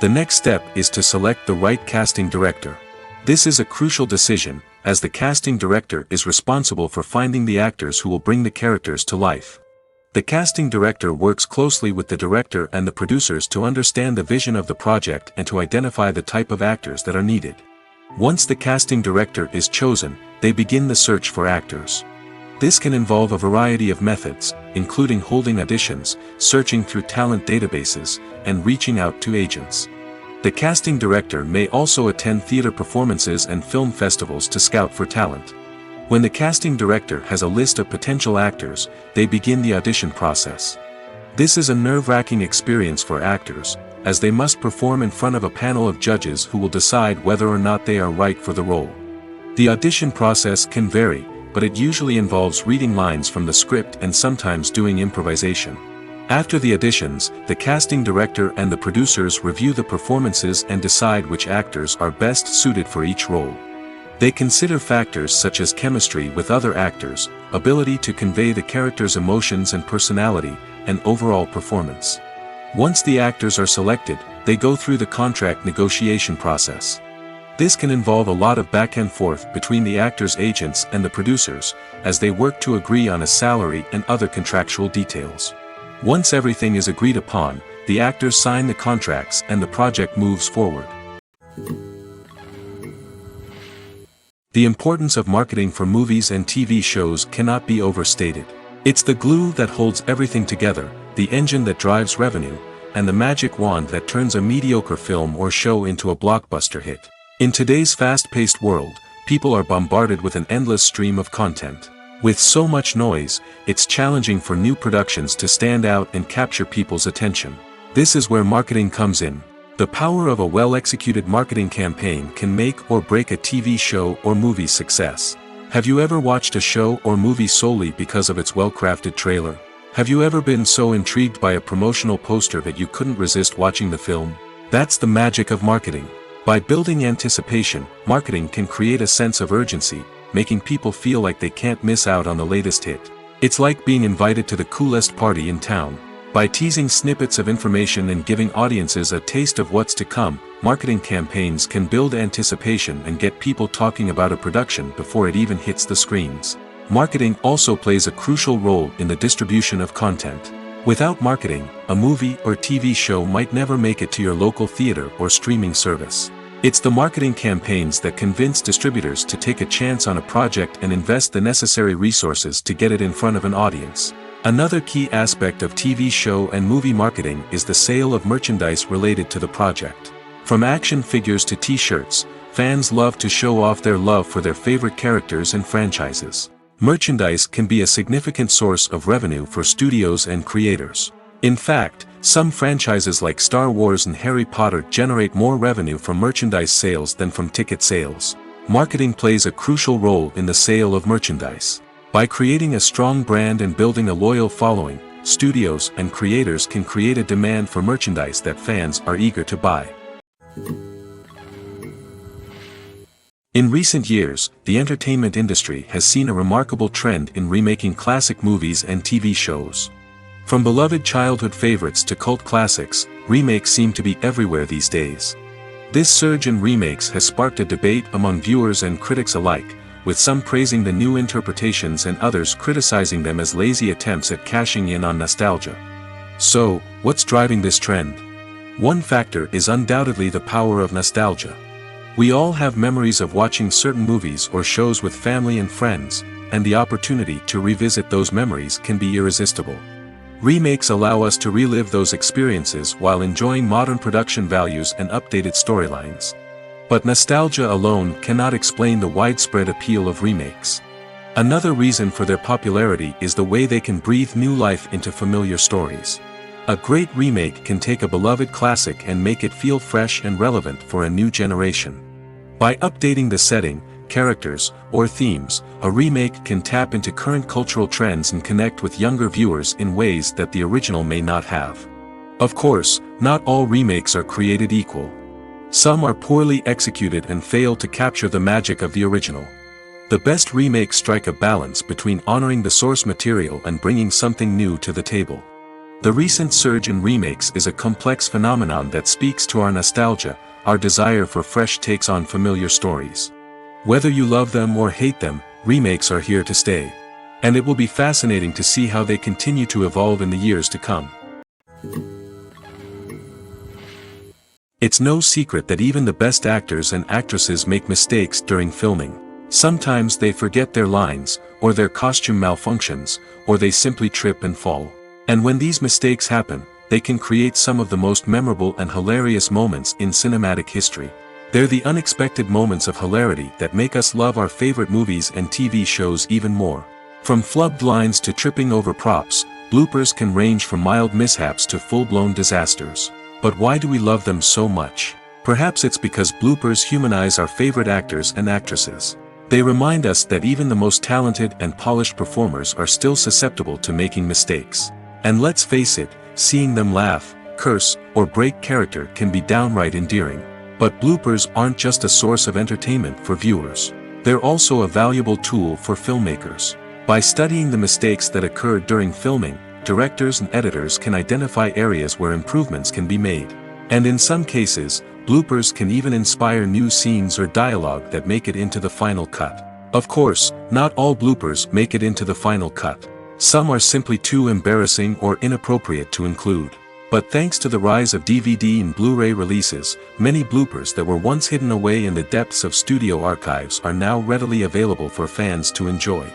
The next step is to select the right casting director. This is a crucial decision, as the casting director is responsible for finding the actors who will bring the characters to life. The casting director works closely with the director and the producers to understand the vision of the project and to identify the type of actors that are needed. Once the casting director is chosen, they begin the search for actors. This can involve a variety of methods, including holding auditions, searching through talent databases, and reaching out to agents. The casting director may also attend theater performances and film festivals to scout for talent. When the casting director has a list of potential actors, they begin the audition process. This is a nerve-wracking experience for actors, as they must perform in front of a panel of judges who will decide whether or not they are right for the role. The audition process can vary, but it usually involves reading lines from the script and sometimes doing improvisation. After the auditions, the casting director and the producers review the performances and decide which actors are best suited for each role. They consider factors such as chemistry with other actors, ability to convey the character's emotions and personality, and overall performance. Once the actors are selected, they go through the contract negotiation process. This can involve a lot of back and forth between the actors' agents and the producers, as they work to agree on a salary and other contractual details. Once everything is agreed upon, the actors sign the contracts and the project moves forward. The importance of marketing for movies and TV shows cannot be overstated. It's the glue that holds everything together, the engine that drives revenue, and the magic wand that turns a mediocre film or show into a blockbuster hit. In today's fast-paced world, people are bombarded with an endless stream of content. With so much noise, it's challenging for new productions to stand out and capture people's attention. This is where marketing comes in. The power of a well-executed marketing campaign can make or break a TV show or movie's success. Have you ever watched a show or movie solely because of its well-crafted trailer? Have you ever been so intrigued by a promotional poster that you couldn't resist watching the film? That's the magic of marketing. By building anticipation, marketing can create a sense of urgency, making people feel like they can't miss out on the latest hit. It's like being invited to the coolest party in town. By teasing snippets of information and giving audiences a taste of what's to come, marketing campaigns can build anticipation and get people talking about a production before it even hits the screens. Marketing also plays a crucial role in the distribution of content. Without marketing, a movie or TV show might never make it to your local theater or streaming service. It's the marketing campaigns that convince distributors to take a chance on a project and invest the necessary resources to get it in front of an audience. Another key aspect of TV show and movie marketing is the sale of merchandise related to the project. From action figures to t-shirts, fans love to show off their love for their favorite characters and franchises. Merchandise can be a significant source of revenue for studios and creators. In fact, some franchises like Star Wars and Harry Potter generate more revenue from merchandise sales than from ticket sales. Marketing plays a crucial role in the sale of merchandise. By creating a strong brand and building a loyal following, studios and creators can create a demand for merchandise that fans are eager to buy. In recent years, the entertainment industry has seen a remarkable trend in remaking classic movies and TV shows. From beloved childhood favorites to cult classics, remakes seem to be everywhere these days. This surge in remakes has sparked a debate among viewers and critics alike, with some praising the new interpretations and others criticizing them as lazy attempts at cashing in on nostalgia. So, what's driving this trend? One factor is undoubtedly the power of nostalgia. We all have memories of watching certain movies or shows with family and friends, and the opportunity to revisit those memories can be irresistible. Remakes allow us to relive those experiences while enjoying modern production values and updated storylines. But nostalgia alone cannot explain the widespread appeal of remakes. Another reason for their popularity is the way they can breathe new life into familiar stories. A great remake can take a beloved classic and make it feel fresh and relevant for a new generation. By updating the setting, characters, or themes, a remake can tap into current cultural trends and connect with younger viewers in ways that the original may not have. Of course, not all remakes are created equal. Some are poorly executed and fail to capture the magic of the original. The best remakes strike a balance between honoring the source material and bringing something new to the table. The recent surge in remakes is a complex phenomenon that speaks to our nostalgia, our desire for fresh takes on familiar stories. Whether you love them or hate them, remakes are here to stay. And it will be fascinating to see how they continue to evolve in the years to come. It's no secret that even the best actors and actresses make mistakes during filming. Sometimes they forget their lines, or their costume malfunctions, or they simply trip and fall. And when these mistakes happen, they can create some of the most memorable and hilarious moments in cinematic history. They're the unexpected moments of hilarity that make us love our favorite movies and TV shows even more. From flubbed lines to tripping over props, bloopers can range from mild mishaps to full-blown disasters. But why do we love them so much? Perhaps it's because bloopers humanize our favorite actors and actresses. They remind us that even the most talented and polished performers are still susceptible to making mistakes. And let's face it, seeing them laugh, curse, or break character can be downright endearing. But bloopers aren't just a source of entertainment for viewers. They're also a valuable tool for filmmakers. By studying the mistakes that occurred during filming, directors and editors can identify areas where improvements can be made. And in some cases, bloopers can even inspire new scenes or dialogue that make it into the final cut. Of course, not all bloopers make it into the final cut. Some are simply too embarrassing or inappropriate to include. But thanks to the rise of DVD and Blu-ray releases, many bloopers that were once hidden away in the depths of studio archives are now readily available for fans to enjoy.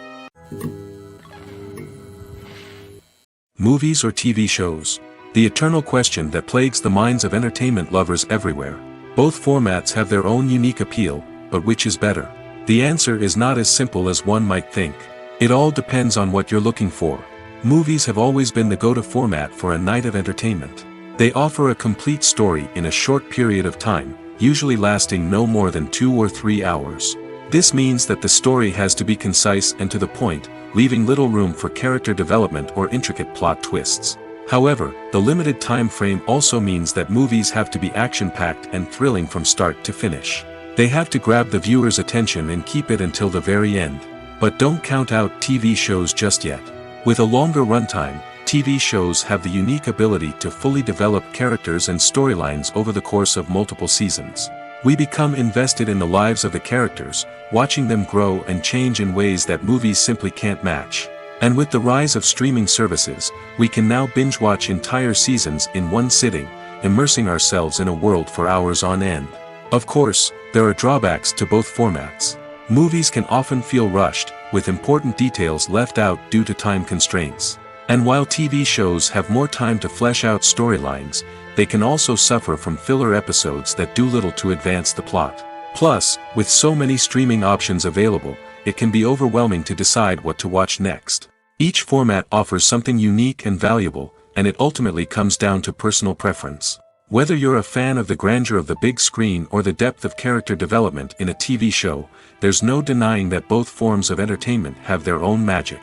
Movies or TV shows? The eternal question that plagues the minds of entertainment lovers everywhere. Both formats have their own unique appeal, but which is better? The answer is not as simple as one might think. It all depends on what you're looking for. Movies have always been the go-to format for a night of entertainment. They offer a complete story in a short period of time, usually lasting no more than 2 or 3 hours. This means that the story has to be concise and to the point, leaving little room for character development or intricate plot twists. However, the limited time frame also means that movies have to be action-packed and thrilling from start to finish. They have to grab the viewer's attention and keep it until the very end. But don't count out TV shows just yet. With a longer runtime, TV shows have the unique ability to fully develop characters and storylines over the course of multiple seasons. We become invested in the lives of the characters, watching them grow and change in ways that movies simply can't match. And with the rise of streaming services, we can now binge-watch entire seasons in one sitting, immersing ourselves in a world for hours on end. Of course, there are drawbacks to both formats. Movies can often feel rushed, with important details left out due to time constraints. And while TV shows have more time to flesh out storylines, they can also suffer from filler episodes that do little to advance the plot. Plus, with so many streaming options available, it can be overwhelming to decide what to watch next. Each format offers something unique and valuable, and it ultimately comes down to personal preference. Whether you're a fan of the grandeur of the big screen or the depth of character development in a TV show, there's no denying that both forms of entertainment have their own magic.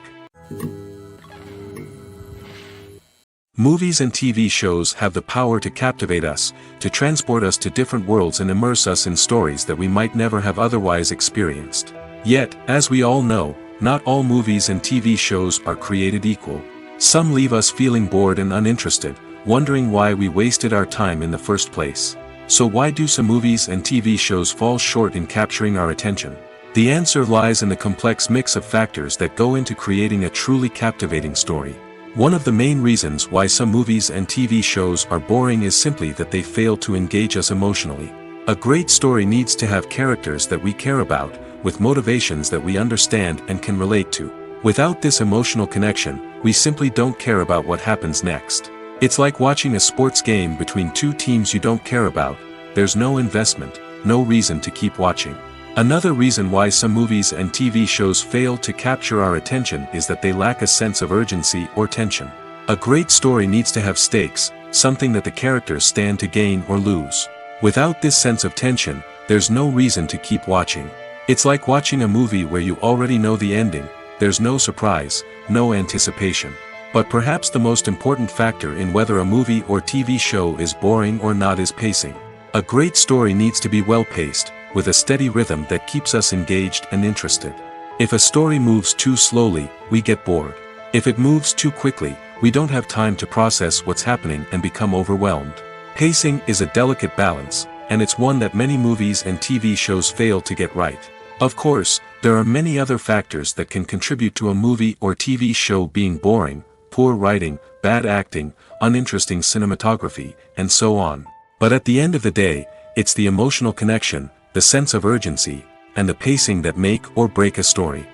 Movies and TV shows have the power to captivate us, to transport us to different worlds and immerse us in stories that we might never have otherwise experienced. Yet, as we all know, not all movies and TV shows are created equal. Some leave us feeling bored and uninterested, wondering why we wasted our time in the first place. So why do some movies and TV shows fall short in capturing our attention? The answer lies in the complex mix of factors that go into creating a truly captivating story. One of the main reasons why some movies and TV shows are boring is simply that they fail to engage us emotionally. A great story needs to have characters that we care about, with motivations that we understand and can relate to. Without this emotional connection, we simply don't care about what happens next. It's like watching a sports game between two teams you don't care about. There's no investment, no reason to keep watching. Another reason why some movies and TV shows fail to capture our attention is that they lack a sense of urgency or tension. A great story needs to have stakes, something that the characters stand to gain or lose. Without this sense of tension, there's no reason to keep watching. It's like watching a movie where you already know the ending. There's no surprise, no anticipation. But perhaps the most important factor in whether a movie or TV show is boring or not is pacing. A great story needs to be well-paced, with a steady rhythm that keeps us engaged and interested. If a story moves too slowly, we get bored. If it moves too quickly, we don't have time to process what's happening and become overwhelmed. Pacing is a delicate balance, and it's one that many movies and TV shows fail to get right. Of course, there are many other factors that can contribute to a movie or TV show being boring: poor writing, bad acting, uninteresting cinematography, and so on. But at the end of the day, it's the emotional connection, the sense of urgency, and the pacing that make or break a story.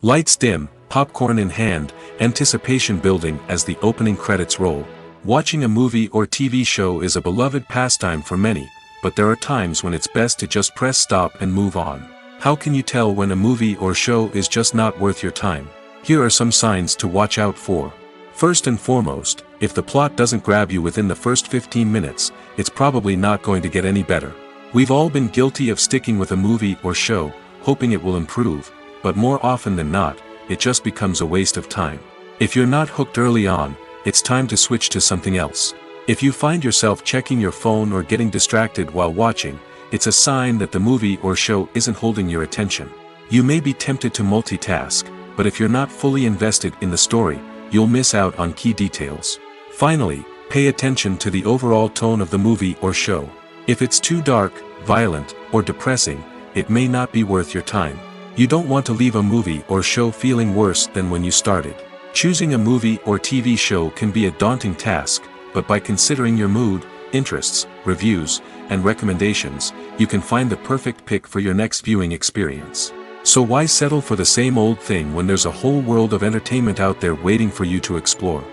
Lights dim, popcorn in hand, anticipation building as the opening credits roll. Watching a movie or TV show is a beloved pastime for many, but there are times when it's best to just press stop and move on. How can you tell when a movie or show is just not worth your time? Here are some signs to watch out for. First and foremost, if the plot doesn't grab you within the first 15 minutes, it's probably not going to get any better. We've all been guilty of sticking with a movie or show, hoping it will improve, but more often than not, it just becomes a waste of time. If you're not hooked early on, it's time to switch to something else. If you find yourself checking your phone or getting distracted while watching, it's a sign that the movie or show isn't holding your attention. You may be tempted to multitask, but if you're not fully invested in the story, you'll miss out on key details. Finally, pay attention to the overall tone of the movie or show. If it's too dark, violent, or depressing, it may not be worth your time. You don't want to leave a movie or show feeling worse than when you started. Choosing a movie or TV show can be a daunting task, but by considering your mood, interests, reviews, and recommendations, you can find the perfect pick for your next viewing experience. So why settle for the same old thing when there's a whole world of entertainment out there waiting for you to explore?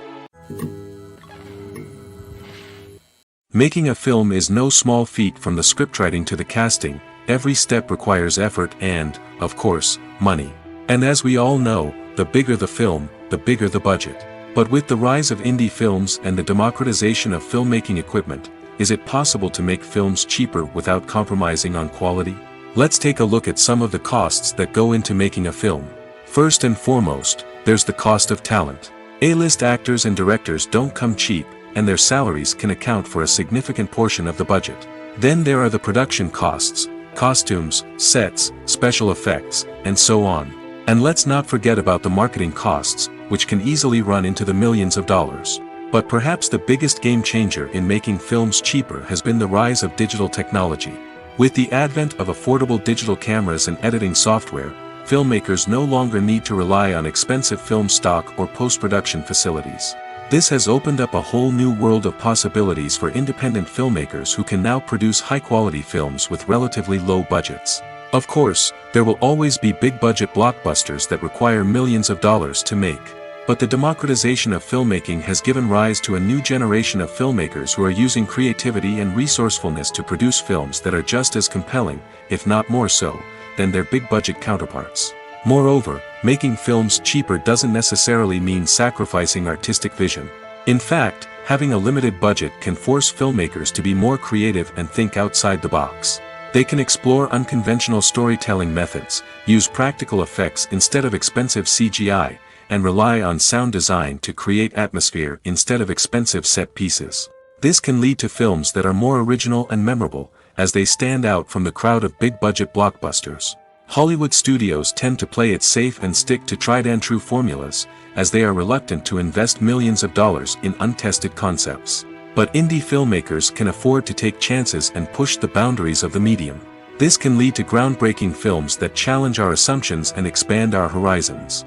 Making a film is no small feat. From the scriptwriting to the casting, every step requires effort and, of course, money. And as we all know, the bigger the film, the bigger the budget. But with the rise of indie films and the democratization of filmmaking equipment, is it possible to make films cheaper without compromising on quality? Let's take a look at some of the costs that go into making a film. First and foremost, there's the cost of talent. A-list actors and directors don't come cheap, and their salaries can account for a significant portion of the budget. Then there are the production costs, costumes, sets, special effects, and so on. And let's not forget about the marketing costs, which can easily run into the millions of dollars. But perhaps the biggest game changer in making films cheaper has been the rise of digital technology. With the advent of affordable digital cameras and editing software, filmmakers no longer need to rely on expensive film stock or post-production facilities. This has opened up a whole new world of possibilities for independent filmmakers who can now produce high-quality films with relatively low budgets. Of course, there will always be big-budget blockbusters that require millions of dollars to make. But the democratization of filmmaking has given rise to a new generation of filmmakers who are using creativity and resourcefulness to produce films that are just as compelling, if not more so, than their big-budget counterparts. Moreover, making films cheaper doesn't necessarily mean sacrificing artistic vision. In fact, having a limited budget can force filmmakers to be more creative and think outside the box. They can explore unconventional storytelling methods, use practical effects instead of expensive CGI, and rely on sound design to create atmosphere instead of expensive set pieces. This can lead to films that are more original and memorable, as they stand out from the crowd of big-budget blockbusters. Hollywood studios tend to play it safe and stick to tried-and-true formulas, as they are reluctant to invest millions of dollars in untested concepts. But indie filmmakers can afford to take chances and push the boundaries of the medium. This can lead to groundbreaking films that challenge our assumptions and expand our horizons.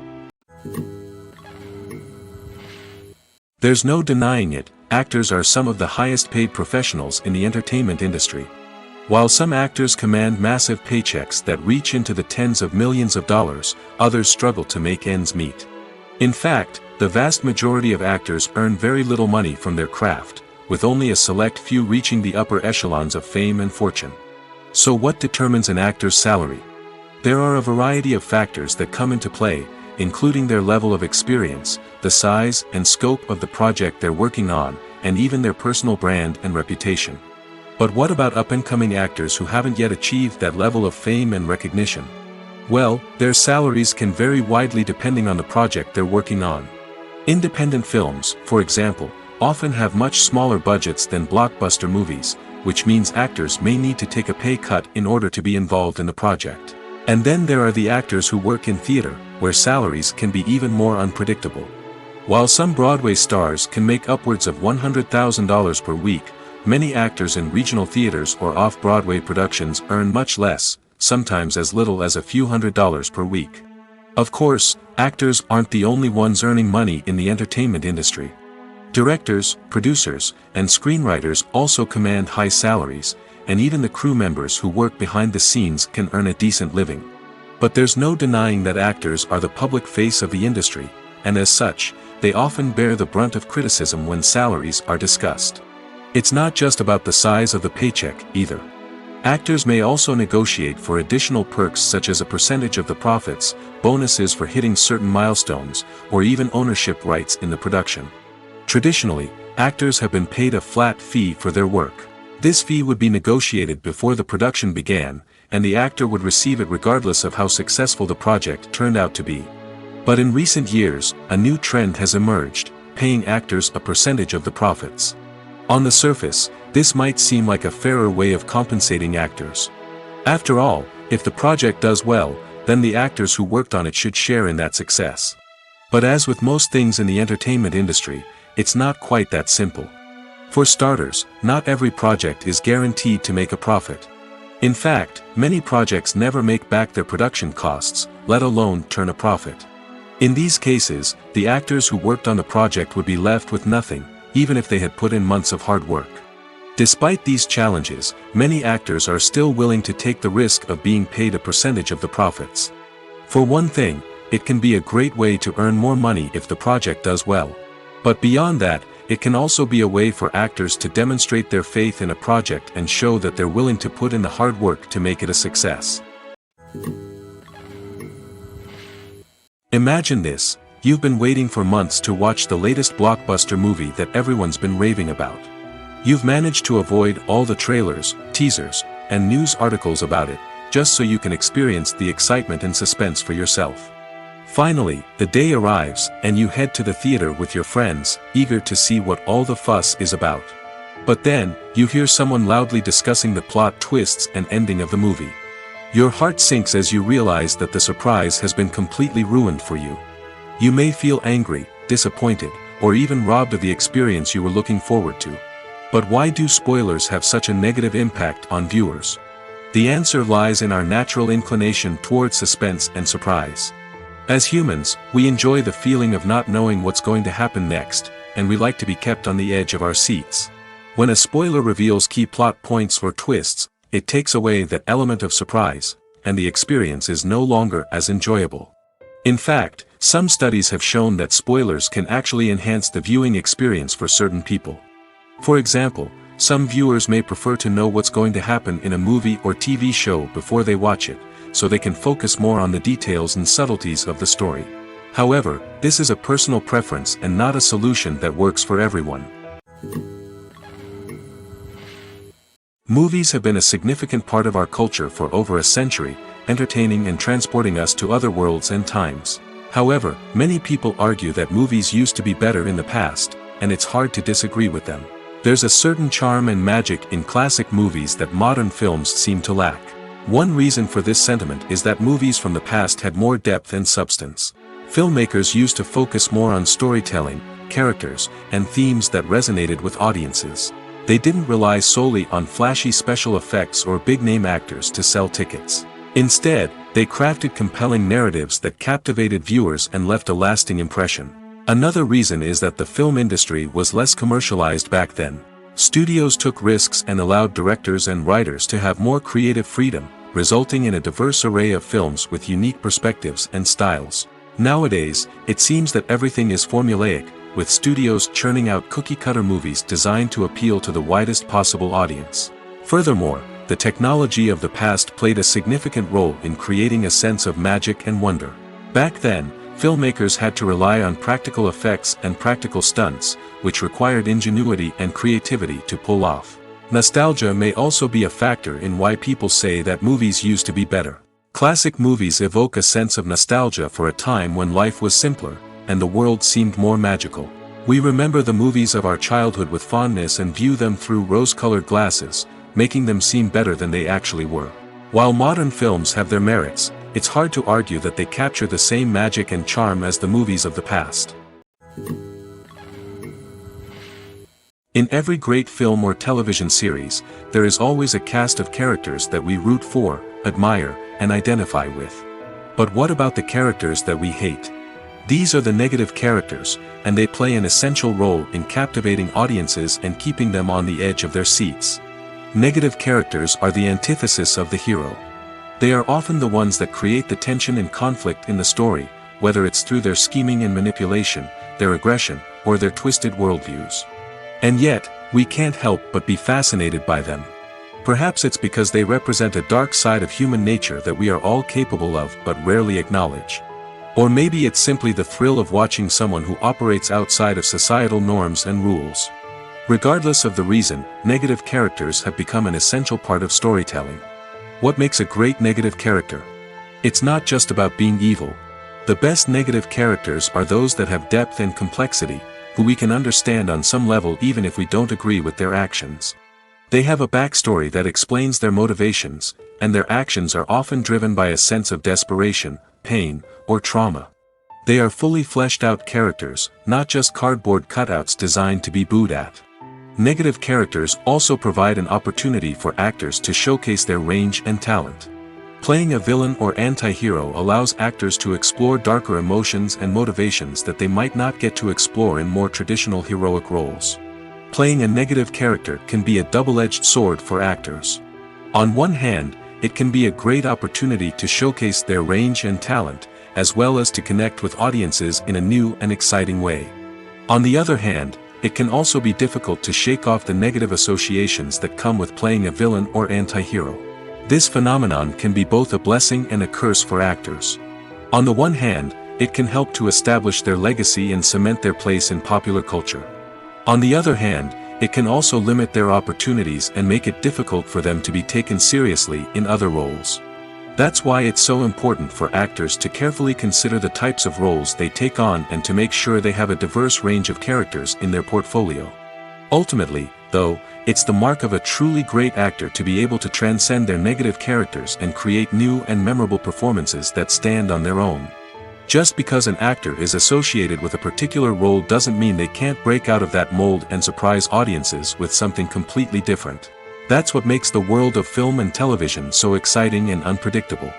There's no denying it, actors are some of the highest-paid professionals in the entertainment industry. While some actors command massive paychecks that reach into the tens of millions of dollars, others struggle to make ends meet. In fact, the vast majority of actors earn very little money from their craft, with only a select few reaching the upper echelons of fame and fortune. So what determines an actor's salary? There are a variety of factors that come into play, including their level of experience, the size and scope of the project they're working on, and even their personal brand and reputation. But what about up-and-coming actors who haven't yet achieved that level of fame and recognition? Well, their salaries can vary widely depending on the project they're working on. Independent films, for example, often have much smaller budgets than blockbuster movies, which means actors may need to take a pay cut in order to be involved in the project. And then there are the actors who work in theater, where salaries can be even more unpredictable. While some Broadway stars can make upwards of $100,000 per week, many actors in regional theaters or off-Broadway productions earn much less, sometimes as little as a few $100s per week. Of course, actors aren't the only ones earning money in the entertainment industry. Directors, producers, and screenwriters also command high salaries, and even the crew members who work behind the scenes can earn a decent living. But there's no denying that actors are the public face of the industry, and as such, they often bear the brunt of criticism when salaries are discussed. It's not just about the size of the paycheck, either. Actors may also negotiate for additional perks such as a percentage of the profits, bonuses for hitting certain milestones, or even ownership rights in the production. Traditionally, actors have been paid a flat fee for their work. This fee would be negotiated before the production began, and the actor would receive it regardless of how successful the project turned out to be. But in recent years, a new trend has emerged, paying actors a percentage of the profits. On the surface, this might seem like a fairer way of compensating actors. After all, if the project does well, then the actors who worked on it should share in that success. But as with most things in the entertainment industry, it's not quite that simple. For starters, not every project is guaranteed to make a profit. In fact, many projects never make back their production costs, let alone turn a profit. In these cases, the actors who worked on the project would be left with nothing, even if they had put in months of hard work. Despite these challenges, many actors are still willing to take the risk of being paid a percentage of the profits. For one thing, it can be a great way to earn more money if the project does well. But beyond that, it can also be a way for actors to demonstrate their faith in a project and show that they're willing to put in the hard work to make it a success. Imagine this. You've been waiting for months to watch the latest blockbuster movie that everyone's been raving about. You've managed to avoid all the trailers, teasers, and news articles about it, just so you can experience the excitement and suspense for yourself. Finally, the day arrives, and you head to the theater with your friends, eager to see what all the fuss is about. But then, you hear someone loudly discussing the plot twists and ending of the movie. Your heart sinks as you realize that the surprise has been completely ruined for you. You may feel angry, disappointed, or even robbed of the experience you were looking forward to. But why do spoilers have such a negative impact on viewers? The answer lies in our natural inclination toward suspense and surprise. As humans, we enjoy the feeling of not knowing what's going to happen next, and we like to be kept on the edge of our seats. When a spoiler reveals key plot points or twists, it takes away that element of surprise, and the experience is no longer as enjoyable. In fact, some studies have shown that spoilers can actually enhance the viewing experience for certain people. For example, some viewers may prefer to know what's going to happen in a movie or TV show before they watch it, so they can focus more on the details and subtleties of the story. However, this is a personal preference and not a solution that works for everyone. Movies have been a significant part of our culture for over a century, entertaining and transporting us to other worlds and times. However, many people argue that movies used to be better in the past, and it's hard to disagree with them. There's a certain charm and magic in classic movies that modern films seem to lack. One reason for this sentiment is that movies from the past had more depth and substance. Filmmakers used to focus more on storytelling, characters, and themes that resonated with audiences. They didn't rely solely on flashy special effects or big-name actors to sell tickets. Instead, they crafted compelling narratives that captivated viewers and left a lasting impression. Another reason is that the film industry was less commercialized back then. Studios took risks and allowed directors and writers to have more creative freedom, resulting in a diverse array of films with unique perspectives and styles. Nowadays, it seems that everything is formulaic, with studios churning out cookie-cutter movies designed to appeal to the widest possible audience. Furthermore, the technology of the past played a significant role in creating a sense of magic and wonder. Back then, filmmakers had to rely on practical effects and practical stunts, which required ingenuity and creativity to pull off. Nostalgia may also be a factor in why people say that movies used to be better. Classic movies evoke a sense of nostalgia for a time when life was simpler, and the world seemed more magical. We remember the movies of our childhood with fondness and view them through rose-colored glasses, making them seem better than they actually were. While modern films have their merits, it's hard to argue that they capture the same magic and charm as the movies of the past. In every great film or television series, there is always a cast of characters that we root for, admire, and identify with. But what about the characters that we hate? These are the negative characters, and they play an essential role in captivating audiences and keeping them on the edge of their seats. Negative characters are the antithesis of the hero. They are often the ones that create the tension and conflict in the story, whether it's through their scheming and manipulation, their aggression, or their twisted worldviews. And yet, we can't help but be fascinated by them. Perhaps it's because they represent a dark side of human nature that we are all capable of but rarely acknowledge. Or maybe it's simply the thrill of watching someone who operates outside of societal norms and rules. Regardless of the reason, negative characters have become an essential part of storytelling. What makes a great negative character? It's not just about being evil. The best negative characters are those that have depth and complexity, who we can understand on some level even if we don't agree with their actions. They have a backstory that explains their motivations, and their actions are often driven by a sense of desperation, pain, or trauma. They are fully fleshed out characters, not just cardboard cutouts designed to be booed at. Negative characters also provide an opportunity for actors to showcase their range and talent. Playing a villain or anti-hero allows actors to explore darker emotions and motivations that they might not get to explore in more traditional heroic roles. Playing a negative character can be a double-edged sword for actors. On one hand, it can be a great opportunity to showcase their range and talent, as well as to connect with audiences in a new and exciting way. On the other hand, it can also be difficult to shake off the negative associations that come with playing a villain or anti-hero. This phenomenon can be both a blessing and a curse for actors. On the one hand, it can help to establish their legacy and cement their place in popular culture. On the other hand, it can also limit their opportunities and make it difficult for them to be taken seriously in other roles. That's why it's so important for actors to carefully consider the types of roles they take on and to make sure they have a diverse range of characters in their portfolio. Ultimately, though, it's the mark of a truly great actor to be able to transcend their negative characters and create new and memorable performances that stand on their own. Just because an actor is associated with a particular role doesn't mean they can't break out of that mold and surprise audiences with something completely different. That's what makes the world of film and television so exciting and unpredictable.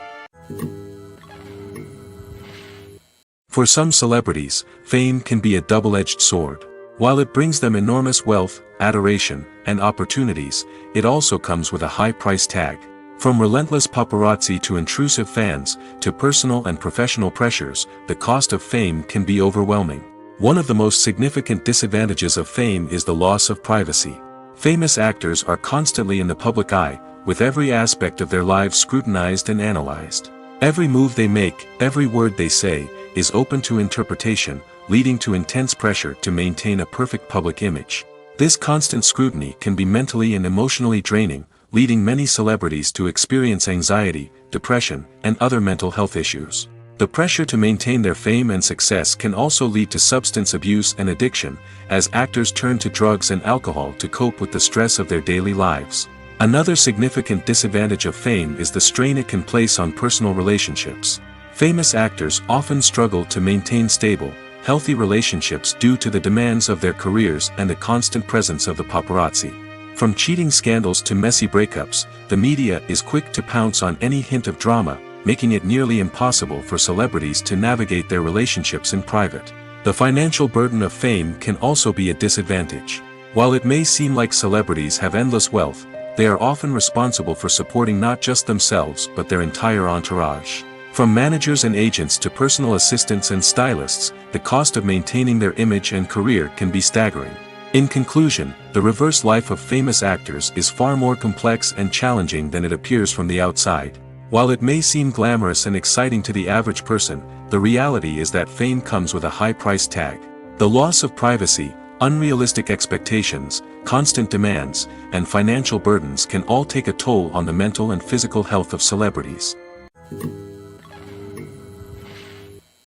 For some celebrities, fame can be a double-edged sword. While it brings them enormous wealth, adoration, and opportunities, it also comes with a high price tag. From relentless paparazzi to intrusive fans, to personal and professional pressures, the cost of fame can be overwhelming. One of the most significant disadvantages of fame is the loss of privacy. Famous actors are constantly in the public eye, with every aspect of their lives scrutinized and analyzed. Every move they make, every word they say, is open to interpretation, leading to intense pressure to maintain a perfect public image. This constant scrutiny can be mentally and emotionally draining, leading many celebrities to experience anxiety, depression, and other mental health issues. The pressure to maintain their fame and success can also lead to substance abuse and addiction, as actors turn to drugs and alcohol to cope with the stress of their daily lives. Another significant disadvantage of fame is the strain it can place on personal relationships. Famous actors often struggle to maintain stable, healthy relationships due to the demands of their careers and the constant presence of the paparazzi. From cheating scandals to messy breakups, the media is quick to pounce on any hint of drama, making it nearly impossible for celebrities to navigate their relationships in private. The financial burden of fame can also be a disadvantage. While it may seem like celebrities have endless wealth, they are often responsible for supporting not just themselves but their entire entourage. From managers and agents to personal assistants and stylists, the cost of maintaining their image and career can be staggering. In conclusion, the reverse life of famous actors is far more complex and challenging than it appears from the outside. While it may seem glamorous and exciting to the average person, the reality is that fame comes with a high price tag. The loss of privacy, unrealistic expectations, constant demands, and financial burdens can all take a toll on the mental and physical health of celebrities.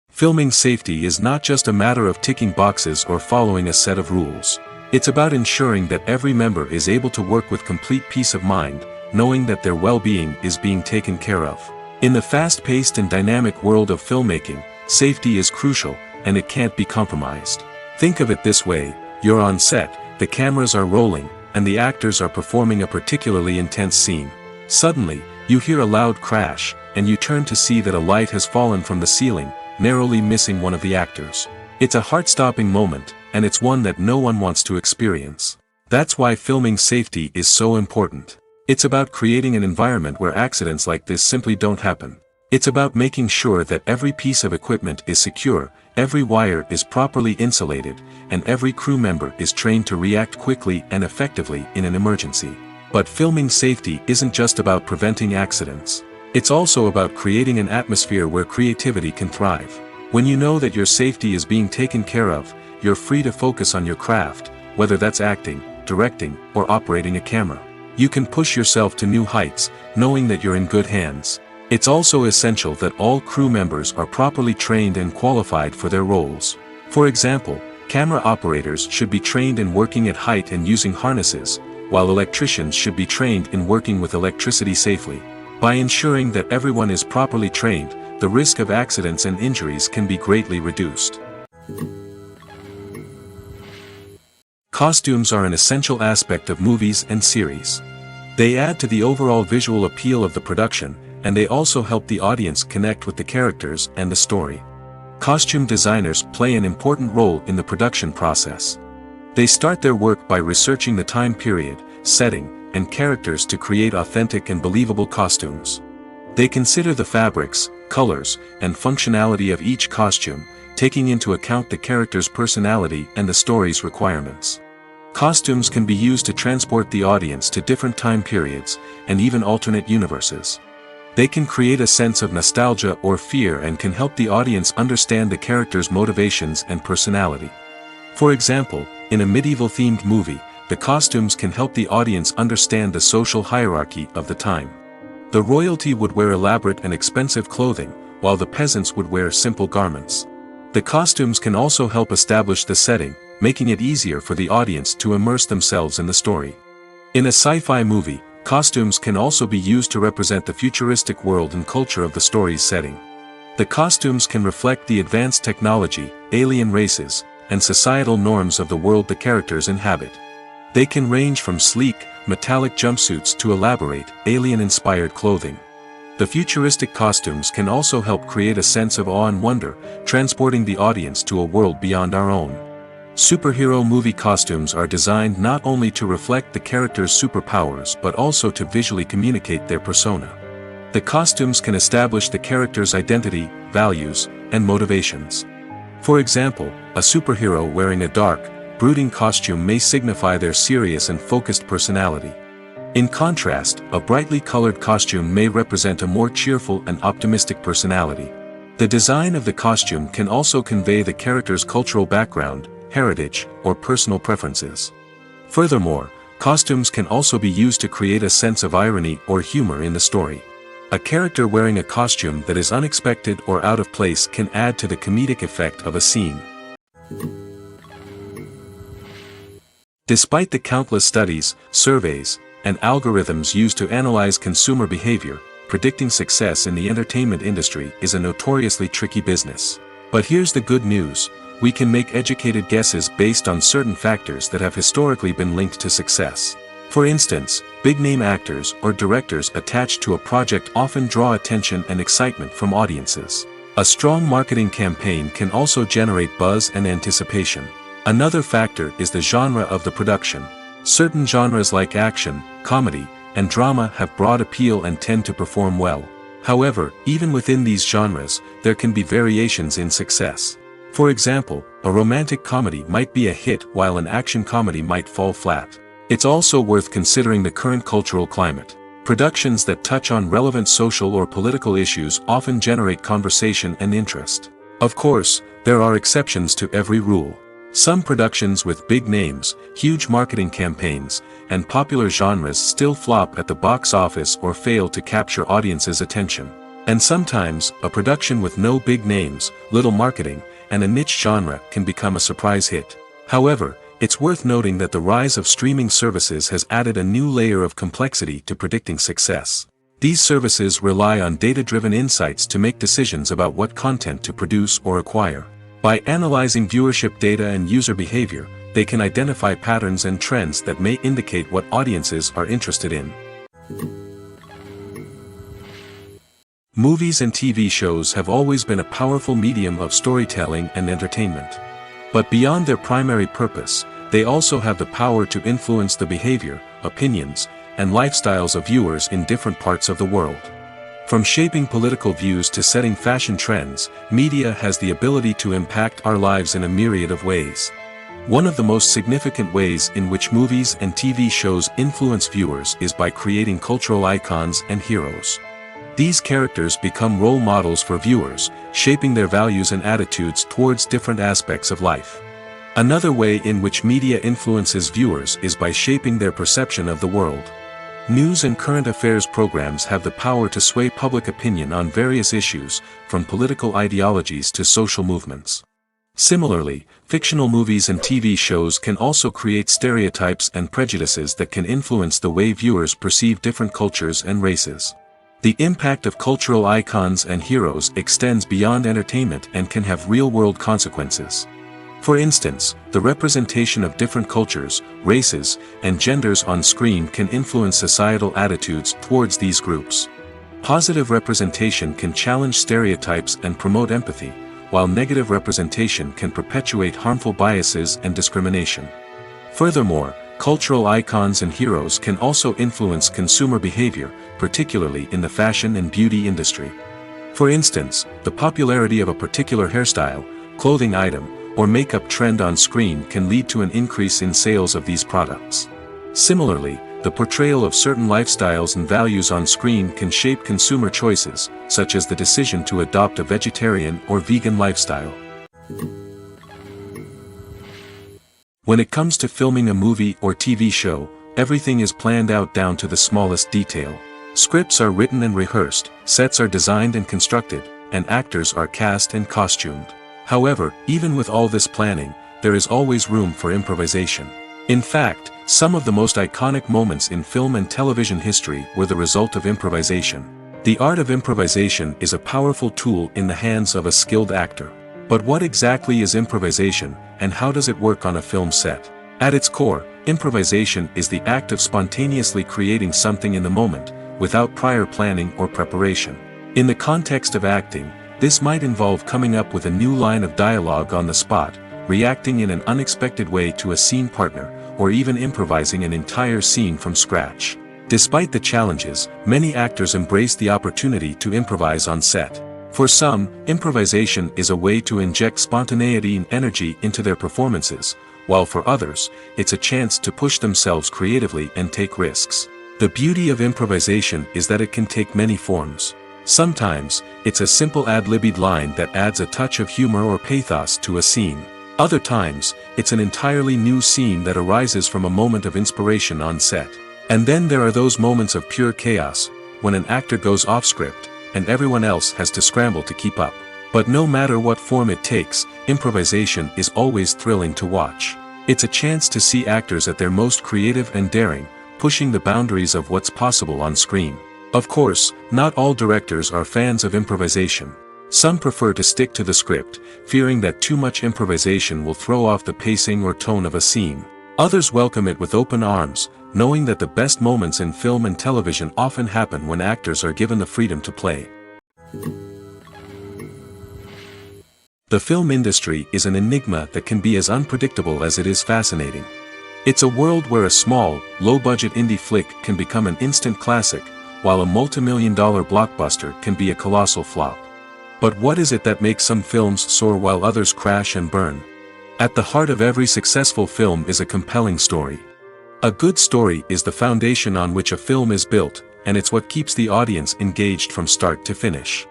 Filming safety is not just a matter of ticking boxes or following a set of rules. It's about ensuring that every member is able to work with complete peace of mind, knowing that their well-being is being taken care of. In the fast-paced and dynamic world of filmmaking, safety is crucial, and it can't be compromised. Think of it this way: you're on set, the cameras are rolling, and the actors are performing a particularly intense scene. Suddenly, you hear a loud crash, and you turn to see that a light has fallen from the ceiling, narrowly missing one of the actors. It's a heart-stopping moment, and it's one that no one wants to experience. That's why filming safety is so important. It's about creating an environment where accidents like this simply don't happen. It's about making sure that every piece of equipment is secure, every wire is properly insulated, and every crew member is trained to react quickly and effectively in an emergency. But filming safety isn't just about preventing accidents. It's also about creating an atmosphere where creativity can thrive. When you know that your safety is being taken care of, you're free to focus on your craft, whether that's acting, directing, or operating a camera. You can push yourself to new heights, knowing that you're in good hands. It's also essential that all crew members are properly trained and qualified for their roles. For example, camera operators should be trained in working at height and using harnesses, while electricians should be trained in working with electricity safely. By ensuring that everyone is properly trained, the risk of accidents and injuries can be greatly reduced. Costumes are an essential aspect of movies and series. They add to the overall visual appeal of the production, and they also help the audience connect with the characters and the story. Costume designers play an important role in the production process. They start their work by researching the time period, setting, and characters to create authentic and believable costumes. They consider the fabrics, colors, and functionality of each costume, taking into account the character's personality and the story's requirements. Costumes can be used to transport the audience to different time periods, and even alternate universes. They can create a sense of nostalgia or fear and can help the audience understand the character's motivations and personality. For example, in a medieval-themed movie, the costumes can help the audience understand the social hierarchy of the time. The royalty would wear elaborate and expensive clothing, while the peasants would wear simple garments. The costumes can also help establish the setting, making it easier for the audience to immerse themselves in the story. In a sci-fi movie, costumes can also be used to represent the futuristic world and culture of the story's setting. The costumes can reflect the advanced technology, alien races, and societal norms of the world the characters inhabit. They can range from sleek, metallic jumpsuits to elaborate, alien-inspired clothing. The futuristic costumes can also help create a sense of awe and wonder, transporting the audience to a world beyond our own. Superhero movie costumes are designed not only to reflect the character's superpowers but also to visually communicate their persona. The costumes can establish the character's identity, values, and motivations. For example, a superhero wearing a dark, brooding costume may signify their serious and focused personality. In contrast, a brightly colored costume may represent a more cheerful and optimistic personality. The design of the costume can also convey the character's cultural background, heritage, or personal preferences. Furthermore, costumes can also be used to create a sense of irony or humor in the story. A character wearing a costume that is unexpected or out of place can add to the comedic effect of a scene. Despite the countless studies, surveys, and algorithms used to analyze consumer behavior, predicting success in the entertainment industry is a notoriously tricky business. But here's the good news: we can make educated guesses based on certain factors that have historically been linked to success. For instance, big-name actors or directors attached to a project often draw attention and excitement from audiences. A strong marketing campaign can also generate buzz and anticipation. Another factor is the genre of the production. Certain genres like action, comedy, and drama have broad appeal and tend to perform well. However, even within these genres, there can be variations in success. For example, a romantic comedy might be a hit while an action comedy might fall flat. It's also worth considering the current cultural climate. Productions that touch on relevant social or political issues often generate conversation and interest. Of course, there are exceptions to every rule. Some productions with big names, huge marketing campaigns, and popular genres still flop at the box office or fail to capture audiences' attention. And sometimes, a production with no big names, little marketing, and a niche genre can become a surprise hit. However, it's worth noting that the rise of streaming services has added a new layer of complexity to predicting success. These services rely on data-driven insights to make decisions about what content to produce or acquire. By analyzing viewership data and user behavior, they can identify patterns and trends that may indicate what audiences are interested in. Movies and TV shows have always been a powerful medium of storytelling and entertainment. But beyond their primary purpose, they also have the power to influence the behavior, opinions, and lifestyles of viewers in different parts of the world. From shaping political views to setting fashion trends, media has the ability to impact our lives in a myriad of ways. One of the most significant ways in which movies and TV shows influence viewers is by creating cultural icons and heroes. These characters become role models for viewers, shaping their values and attitudes towards different aspects of life. Another way in which media influences viewers is by shaping their perception of the world. News and current affairs programs have the power to sway public opinion on various issues, from political ideologies to social movements. Similarly, fictional movies and TV shows can also create stereotypes and prejudices that can influence the way viewers perceive different cultures and races. The impact of cultural icons and heroes extends beyond entertainment and can have real-world consequences. For instance, the representation of different cultures, races, and genders on screen can influence societal attitudes towards these groups. Positive representation can challenge stereotypes and promote empathy, while negative representation can perpetuate harmful biases and discrimination. Furthermore, cultural icons and heroes can also influence consumer behavior, particularly in the fashion and beauty industry. For instance, the popularity of a particular hairstyle, clothing item, or makeup trend on screen can lead to an increase in sales of these products. Similarly, the portrayal of certain lifestyles and values on screen can shape consumer choices, such as the decision to adopt a vegetarian or vegan lifestyle. When it comes to filming a movie or TV show, everything is planned out down to the smallest detail. Scripts are written and rehearsed, sets are designed and constructed, and actors are cast and costumed. However, even with all this planning, there is always room for improvisation. In fact, some of the most iconic moments in film and television history were the result of improvisation. The art of improvisation is a powerful tool in the hands of a skilled actor. But what exactly is improvisation, and how does it work on a film set? At its core, improvisation is the act of spontaneously creating something in the moment, without prior planning or preparation. In the context of acting, this might involve coming up with a new line of dialogue on the spot, reacting in an unexpected way to a scene partner, or even improvising an entire scene from scratch. Despite the challenges, many actors embrace the opportunity to improvise on set. For some, improvisation is a way to inject spontaneity and energy into their performances, while for others, it's a chance to push themselves creatively and take risks. The beauty of improvisation is that it can take many forms. Sometimes, it's a simple ad-libbed line that adds a touch of humor or pathos to a scene. Other times, it's an entirely new scene that arises from a moment of inspiration on set. And then there are those moments of pure chaos, when an actor goes off script, and everyone else has to scramble to keep up. But no matter what form it takes, improvisation is always thrilling to watch. It's a chance to see actors at their most creative and daring, pushing the boundaries of what's possible on screen. Of course, not all directors are fans of improvisation. Some prefer to stick to the script, fearing that too much improvisation will throw off the pacing or tone of a scene. Others welcome it with open arms, knowing that the best moments in film and television often happen when actors are given the freedom to play. The film industry is an enigma that can be as unpredictable as it is fascinating. It's a world where a small, low-budget indie flick can become an instant classic, while a multi-million-dollar blockbuster can be a colossal flop. But what is it that makes some films soar while others crash and burn? At the heart of every successful film is a compelling story. A good story is the foundation on which a film is built, and it's what keeps the audience engaged from start to finish.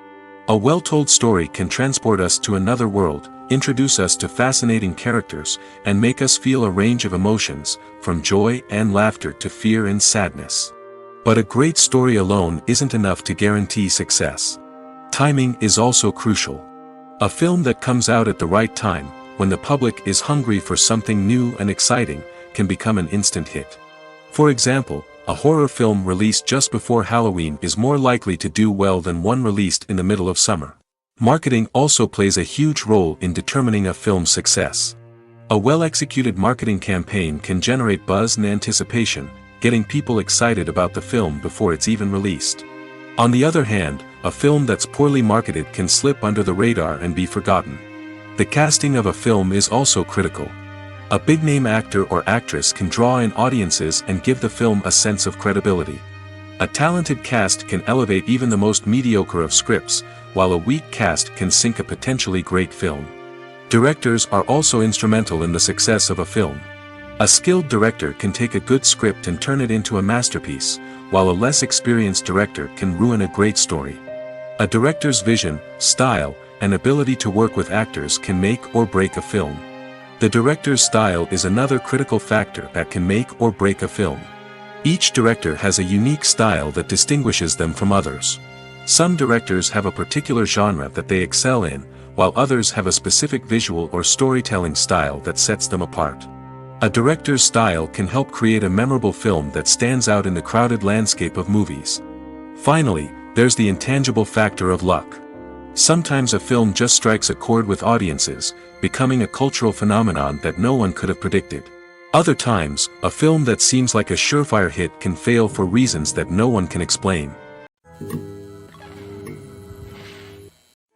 A well-told story can transport us to another world, introduce us to fascinating characters, and make us feel a range of emotions, from joy and laughter to fear and sadness. But a great story alone isn't enough to guarantee success. Timing is also crucial. A film that comes out at the right time, when the public is hungry for something new and exciting, can become an instant hit. For example, a horror film released just before Halloween is more likely to do well than one released in the middle of summer. Marketing also plays a huge role in determining a film's success. A well-executed marketing campaign can generate buzz and anticipation, getting people excited about the film before it's even released. On the other hand, a film that's poorly marketed can slip under the radar and be forgotten. The casting of a film is also critical. A big-name actor or actress can draw in audiences and give the film a sense of credibility. A talented cast can elevate even the most mediocre of scripts, while a weak cast can sink a potentially great film. Directors are also instrumental in the success of a film. A skilled director can take a good script and turn it into a masterpiece, while a less experienced director can ruin a great story. A director's vision, style, and ability to work with actors can make or break a film. The director's style is another critical factor that can make or break a film. Each director has a unique style that distinguishes them from others. Some directors have a particular genre that they excel in, while others have a specific visual or storytelling style that sets them apart. A director's style can help create a memorable film that stands out in the crowded landscape of movies. Finally, there's the intangible factor of luck. Sometimes a film just strikes a chord with audiences, becoming a cultural phenomenon that no one could have predicted. Other times, a film that seems like a surefire hit can fail for reasons that no one can explain.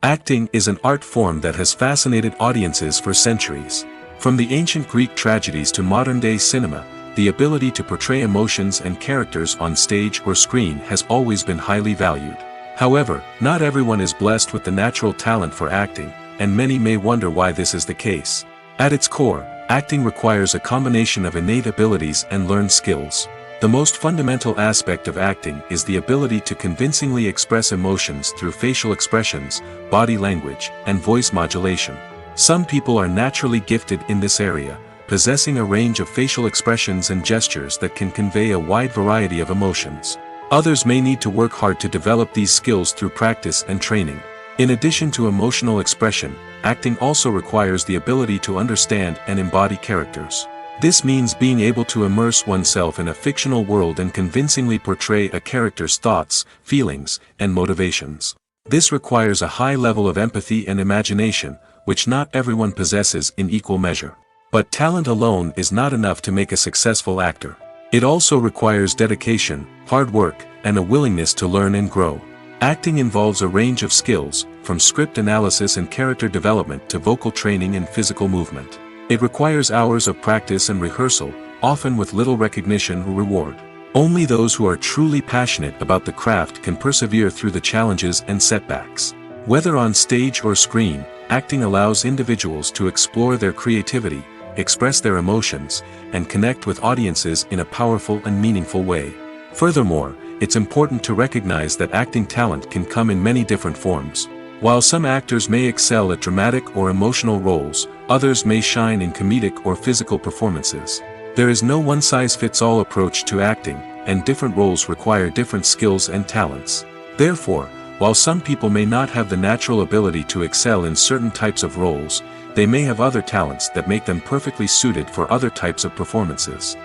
Acting is an art form that has fascinated audiences for centuries. From the ancient Greek tragedies to modern-day cinema, the ability to portray emotions and characters on stage or screen has always been highly valued. However, not everyone is blessed with the natural talent for acting, and many may wonder why this is the case. At its core, acting requires a combination of innate abilities and learned skills. The most fundamental aspect of acting is the ability to convincingly express emotions through facial expressions, body language, and voice modulation. Some people are naturally gifted in this area, possessing a range of facial expressions and gestures that can convey a wide variety of emotions. Others may need to work hard to develop these skills through practice and training. In addition to emotional expression, acting also requires the ability to understand and embody characters. This means being able to immerse oneself in a fictional world and convincingly portray a character's thoughts, feelings, and motivations. This requires a high level of empathy and imagination, which not everyone possesses in equal measure. But talent alone is not enough to make a successful actor. It also requires dedication, hard work, and a willingness to learn and grow. Acting involves a range of skills, from script analysis and character development to vocal training and physical movement. It requires hours of practice and rehearsal, often with little recognition or reward. Only those who are truly passionate about the craft can persevere through the challenges and setbacks. Whether on stage or screen, acting allows individuals to explore their creativity, express their emotions, and connect with audiences in a powerful and meaningful way. Furthermore, it's important to recognize that acting talent can come in many different forms. While some actors may excel at dramatic or emotional roles, others may shine in comedic or physical performances. There is no one-size-fits-all approach to acting, and different roles require different skills and talents. Therefore, while some people may not have the natural ability to excel in certain types of roles, they may have other talents that make them perfectly suited for other types of performances.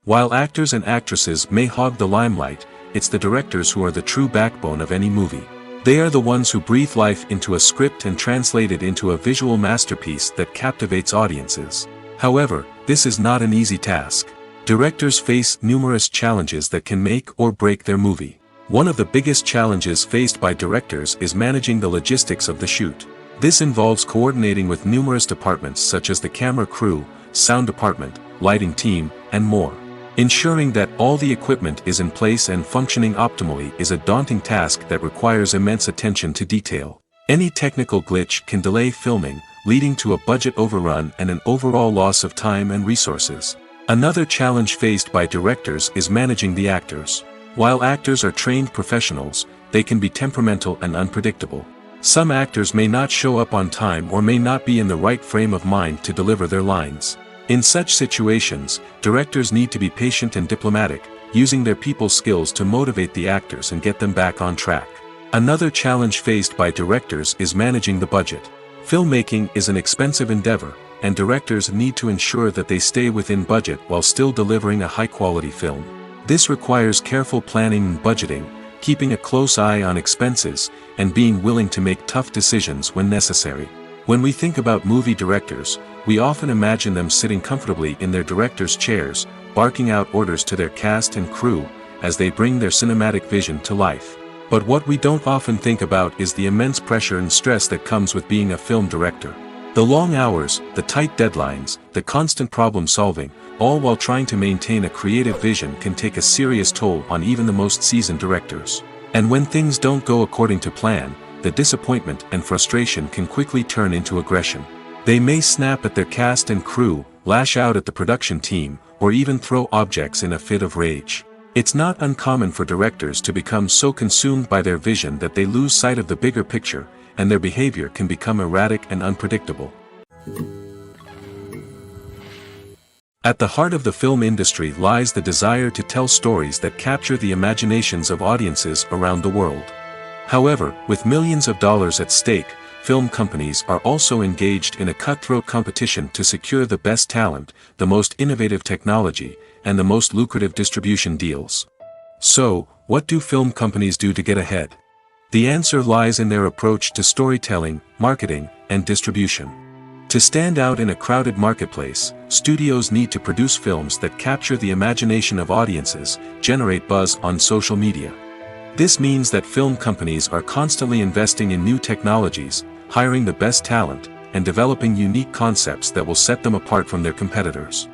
While actors and actresses may hog the limelight, it's the directors who are the true backbone of any movie. They are the ones who breathe life into a script and translate it into a visual masterpiece that captivates audiences. However, this is not an easy task. Directors face numerous challenges that can make or break their movie. One of the biggest challenges faced by directors is managing the logistics of the shoot. This involves coordinating with numerous departments such as the camera crew, sound department, lighting team, and more. Ensuring that all the equipment is in place and functioning optimally is a daunting task that requires immense attention to detail. Any technical glitch can delay filming, leading to a budget overrun and an overall loss of time and resources. Another challenge faced by directors is managing the actors. While actors are trained professionals, they can be temperamental and unpredictable. Some actors may not show up on time or may not be in the right frame of mind to deliver their lines. In such situations, directors need to be patient and diplomatic, using their people skills to motivate the actors and get them back on track. Another challenge faced by directors is managing the budget. Filmmaking is an expensive endeavor, and directors need to ensure that they stay within budget while still delivering a high-quality film. This requires careful planning and budgeting, keeping a close eye on expenses, and being willing to make tough decisions when necessary. When we think about movie directors, we often imagine them sitting comfortably in their director's chairs, barking out orders to their cast and crew, as they bring their cinematic vision to life. But what we don't often think about is the immense pressure and stress that comes with being a film director. The long hours, the tight deadlines, the constant problem solving, all while trying to maintain a creative vision can take a serious toll on even the most seasoned directors. And when things don't go according to plan, the disappointment and frustration can quickly turn into aggression. They may snap at their cast and crew, lash out at the production team, or even throw objects in a fit of rage. It's not uncommon for directors to become so consumed by their vision that they lose sight of the bigger picture, and their behavior can become erratic and unpredictable. At the heart of the film industry lies the desire to tell stories that capture the imaginations of audiences around the world. However, with millions of dollars at stake, film companies are also engaged in a cutthroat competition to secure the best talent, the most innovative technology, and the most lucrative distribution deals. So, what do film companies do to get ahead? The answer lies in their approach to storytelling, marketing, and distribution. To stand out in a crowded marketplace, studios need to produce films that capture the imagination of audiences, generate buzz on social media. This means that film companies are constantly investing in new technologies, hiring the best talent, and developing unique concepts that will set them apart from their competitors.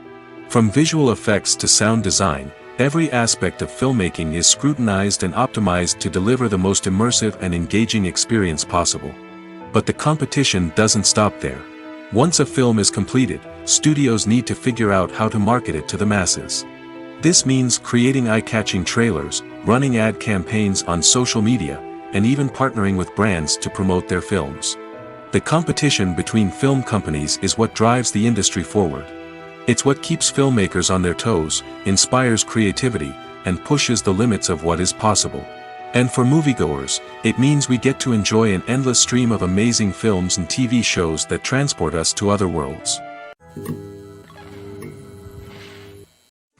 From visual effects to sound design, every aspect of filmmaking is scrutinized and optimized to deliver the most immersive and engaging experience possible. But the competition doesn't stop there. Once a film is completed, studios need to figure out how to market it to the masses. This means creating eye-catching trailers, running ad campaigns on social media, and even partnering with brands to promote their films. The competition between film companies is what drives the industry forward. It's what keeps filmmakers on their toes, inspires creativity, and pushes the limits of what is possible. And for moviegoers, it means we get to enjoy an endless stream of amazing films and TV shows that transport us to other worlds.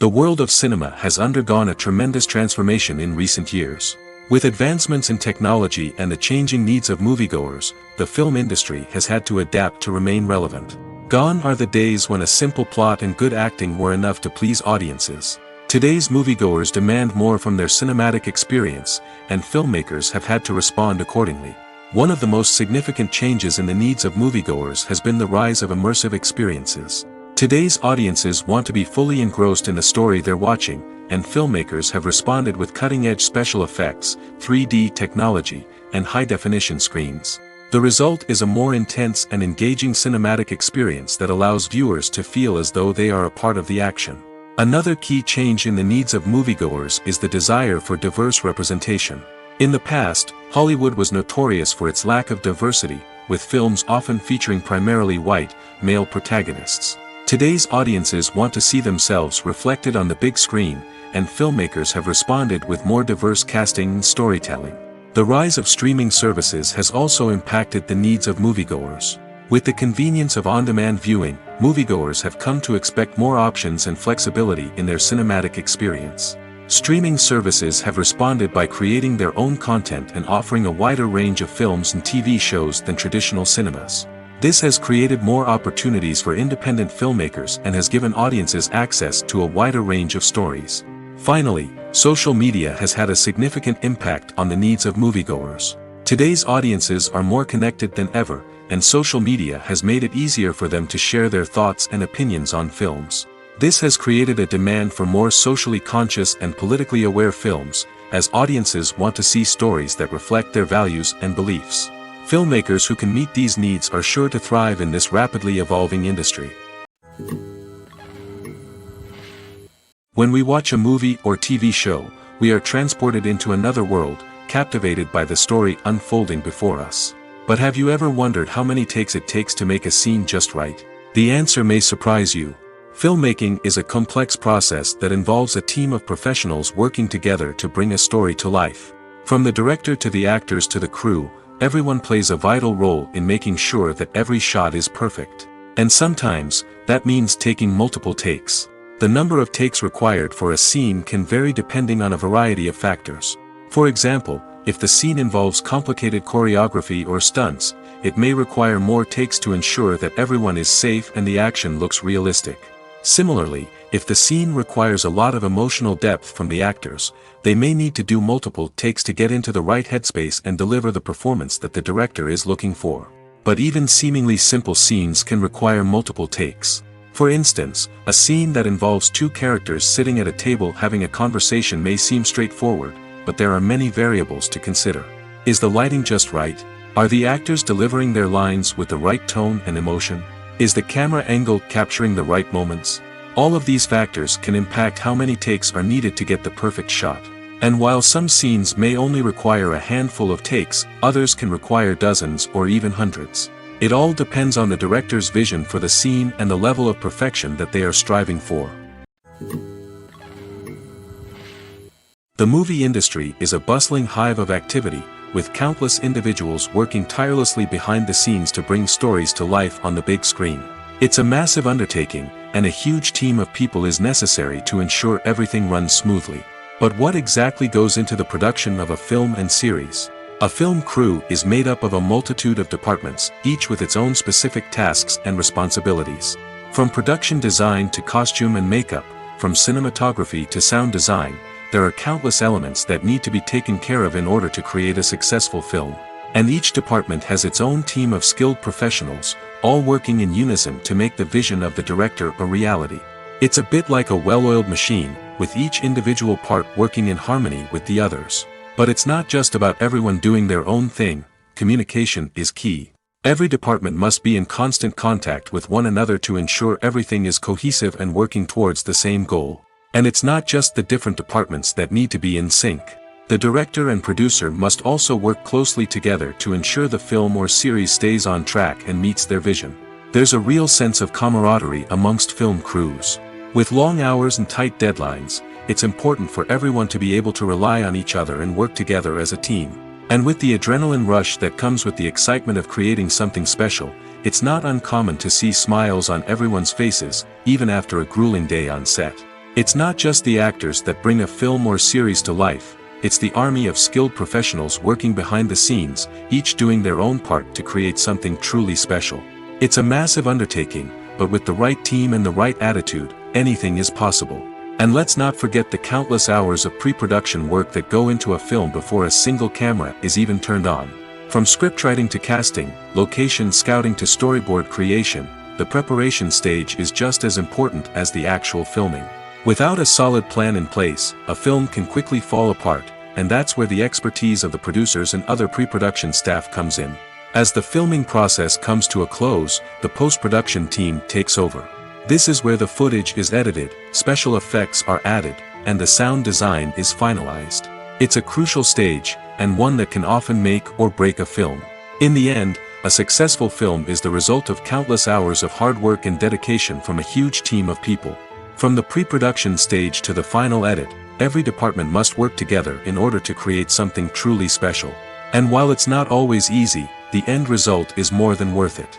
The world of cinema has undergone a tremendous transformation in recent years. With advancements in technology and the changing needs of moviegoers, the film industry has had to adapt to remain relevant. Gone are the days when a simple plot and good acting were enough to please audiences. Today's moviegoers demand more from their cinematic experience, and filmmakers have had to respond accordingly. One of the most significant changes in the needs of moviegoers has been the rise of immersive experiences. Today's audiences want to be fully engrossed in the story they're watching, and filmmakers have responded with cutting-edge special effects, 3D technology, and high-definition screens. The result is a more intense and engaging cinematic experience that allows viewers to feel as though they are a part of the action. Another key change in the needs of moviegoers is the desire for diverse representation. In the past, Hollywood was notorious for its lack of diversity, with films often featuring primarily white, male protagonists. Today's audiences want to see themselves reflected on the big screen, and filmmakers have responded with more diverse casting and storytelling. The rise of streaming services has also impacted the needs of moviegoers. With the convenience of on-demand viewing, moviegoers have come to expect more options and flexibility in their cinematic experience. Streaming services have responded by creating their own content and offering a wider range of films and TV shows than traditional cinemas. This has created more opportunities for independent filmmakers and has given audiences access to a wider range of stories. Finally, social media has had a significant impact on the needs of moviegoers. Today's audiences are more connected than ever, and social media has made it easier for them to share their thoughts and opinions on films. This has created a demand for more socially conscious and politically aware films, as audiences want to see stories that reflect their values and beliefs. Filmmakers who can meet these needs are sure to thrive in this rapidly evolving industry. When we watch a movie or TV show, we are transported into another world, captivated by the story unfolding before us. But have you ever wondered how many takes it takes to make a scene just right? The answer may surprise you. Filmmaking is a complex process that involves a team of professionals working together to bring a story to life. From the director to the actors to the crew, everyone plays a vital role in making sure that every shot is perfect. And sometimes, that means taking multiple takes. The number of takes required for a scene can vary depending on a variety of factors. For example, if the scene involves complicated choreography or stunts, it may require more takes to ensure that everyone is safe and the action looks realistic. Similarly, if the scene requires a lot of emotional depth from the actors, they may need to do multiple takes to get into the right headspace and deliver the performance that the director is looking for. But even seemingly simple scenes can require multiple takes. For instance, a scene that involves two characters sitting at a table having a conversation may seem straightforward, but there are many variables to consider. Is the lighting just right? Are the actors delivering their lines with the right tone and emotion? Is the camera angle capturing the right moments? All of these factors can impact how many takes are needed to get the perfect shot. And while some scenes may only require a handful of takes, others can require dozens or even hundreds. It all depends on the director's vision for the scene and the level of perfection that they are striving for. The movie industry is a bustling hive of activity, with countless individuals working tirelessly behind the scenes to bring stories to life on the big screen. It's a massive undertaking, and a huge team of people is necessary to ensure everything runs smoothly. But what exactly goes into the production of a film and series? A film crew is made up of a multitude of departments, each with its own specific tasks and responsibilities. From production design to costume and makeup, from cinematography to sound design, there are countless elements that need to be taken care of in order to create a successful film. And each department has its own team of skilled professionals, all working in unison to make the vision of the director a reality. It's a bit like a well-oiled machine, with each individual part working in harmony with the others. But it's not just about everyone doing their own thing. Communication is key. Every department must be in constant contact with one another to ensure everything is cohesive and working towards the same goal. And it's not just the different departments that need to be in sync. The director and producer must also work closely together to ensure the film or series stays on track and meets their vision. There's a real sense of camaraderie amongst film crews. With long hours and tight deadlines, it's important for everyone to be able to rely on each other and work together as a team. And with the adrenaline rush that comes with the excitement of creating something special, it's not uncommon to see smiles on everyone's faces, even after a grueling day on set. It's not just the actors that bring a film or series to life, it's the army of skilled professionals working behind the scenes, each doing their own part to create something truly special. It's a massive undertaking, but with the right team and the right attitude, anything is possible. And let's not forget the countless hours of pre-production work that go into a film before a single camera is even turned on. From scriptwriting to casting, location scouting to storyboard creation, the preparation stage is just as important as the actual filming. Without a solid plan in place, a film can quickly fall apart, and that's where the expertise of the producers and other pre-production staff comes in. As the filming process comes to a close, the post-production team takes over. This is where the footage is edited, special effects are added, and the sound design is finalized. It's a crucial stage, and one that can often make or break a film. In the end, a successful film is the result of countless hours of hard work and dedication from a huge team of people. From the pre-production stage to the final edit, every department must work together in order to create something truly special. And while it's not always easy, the end result is more than worth it.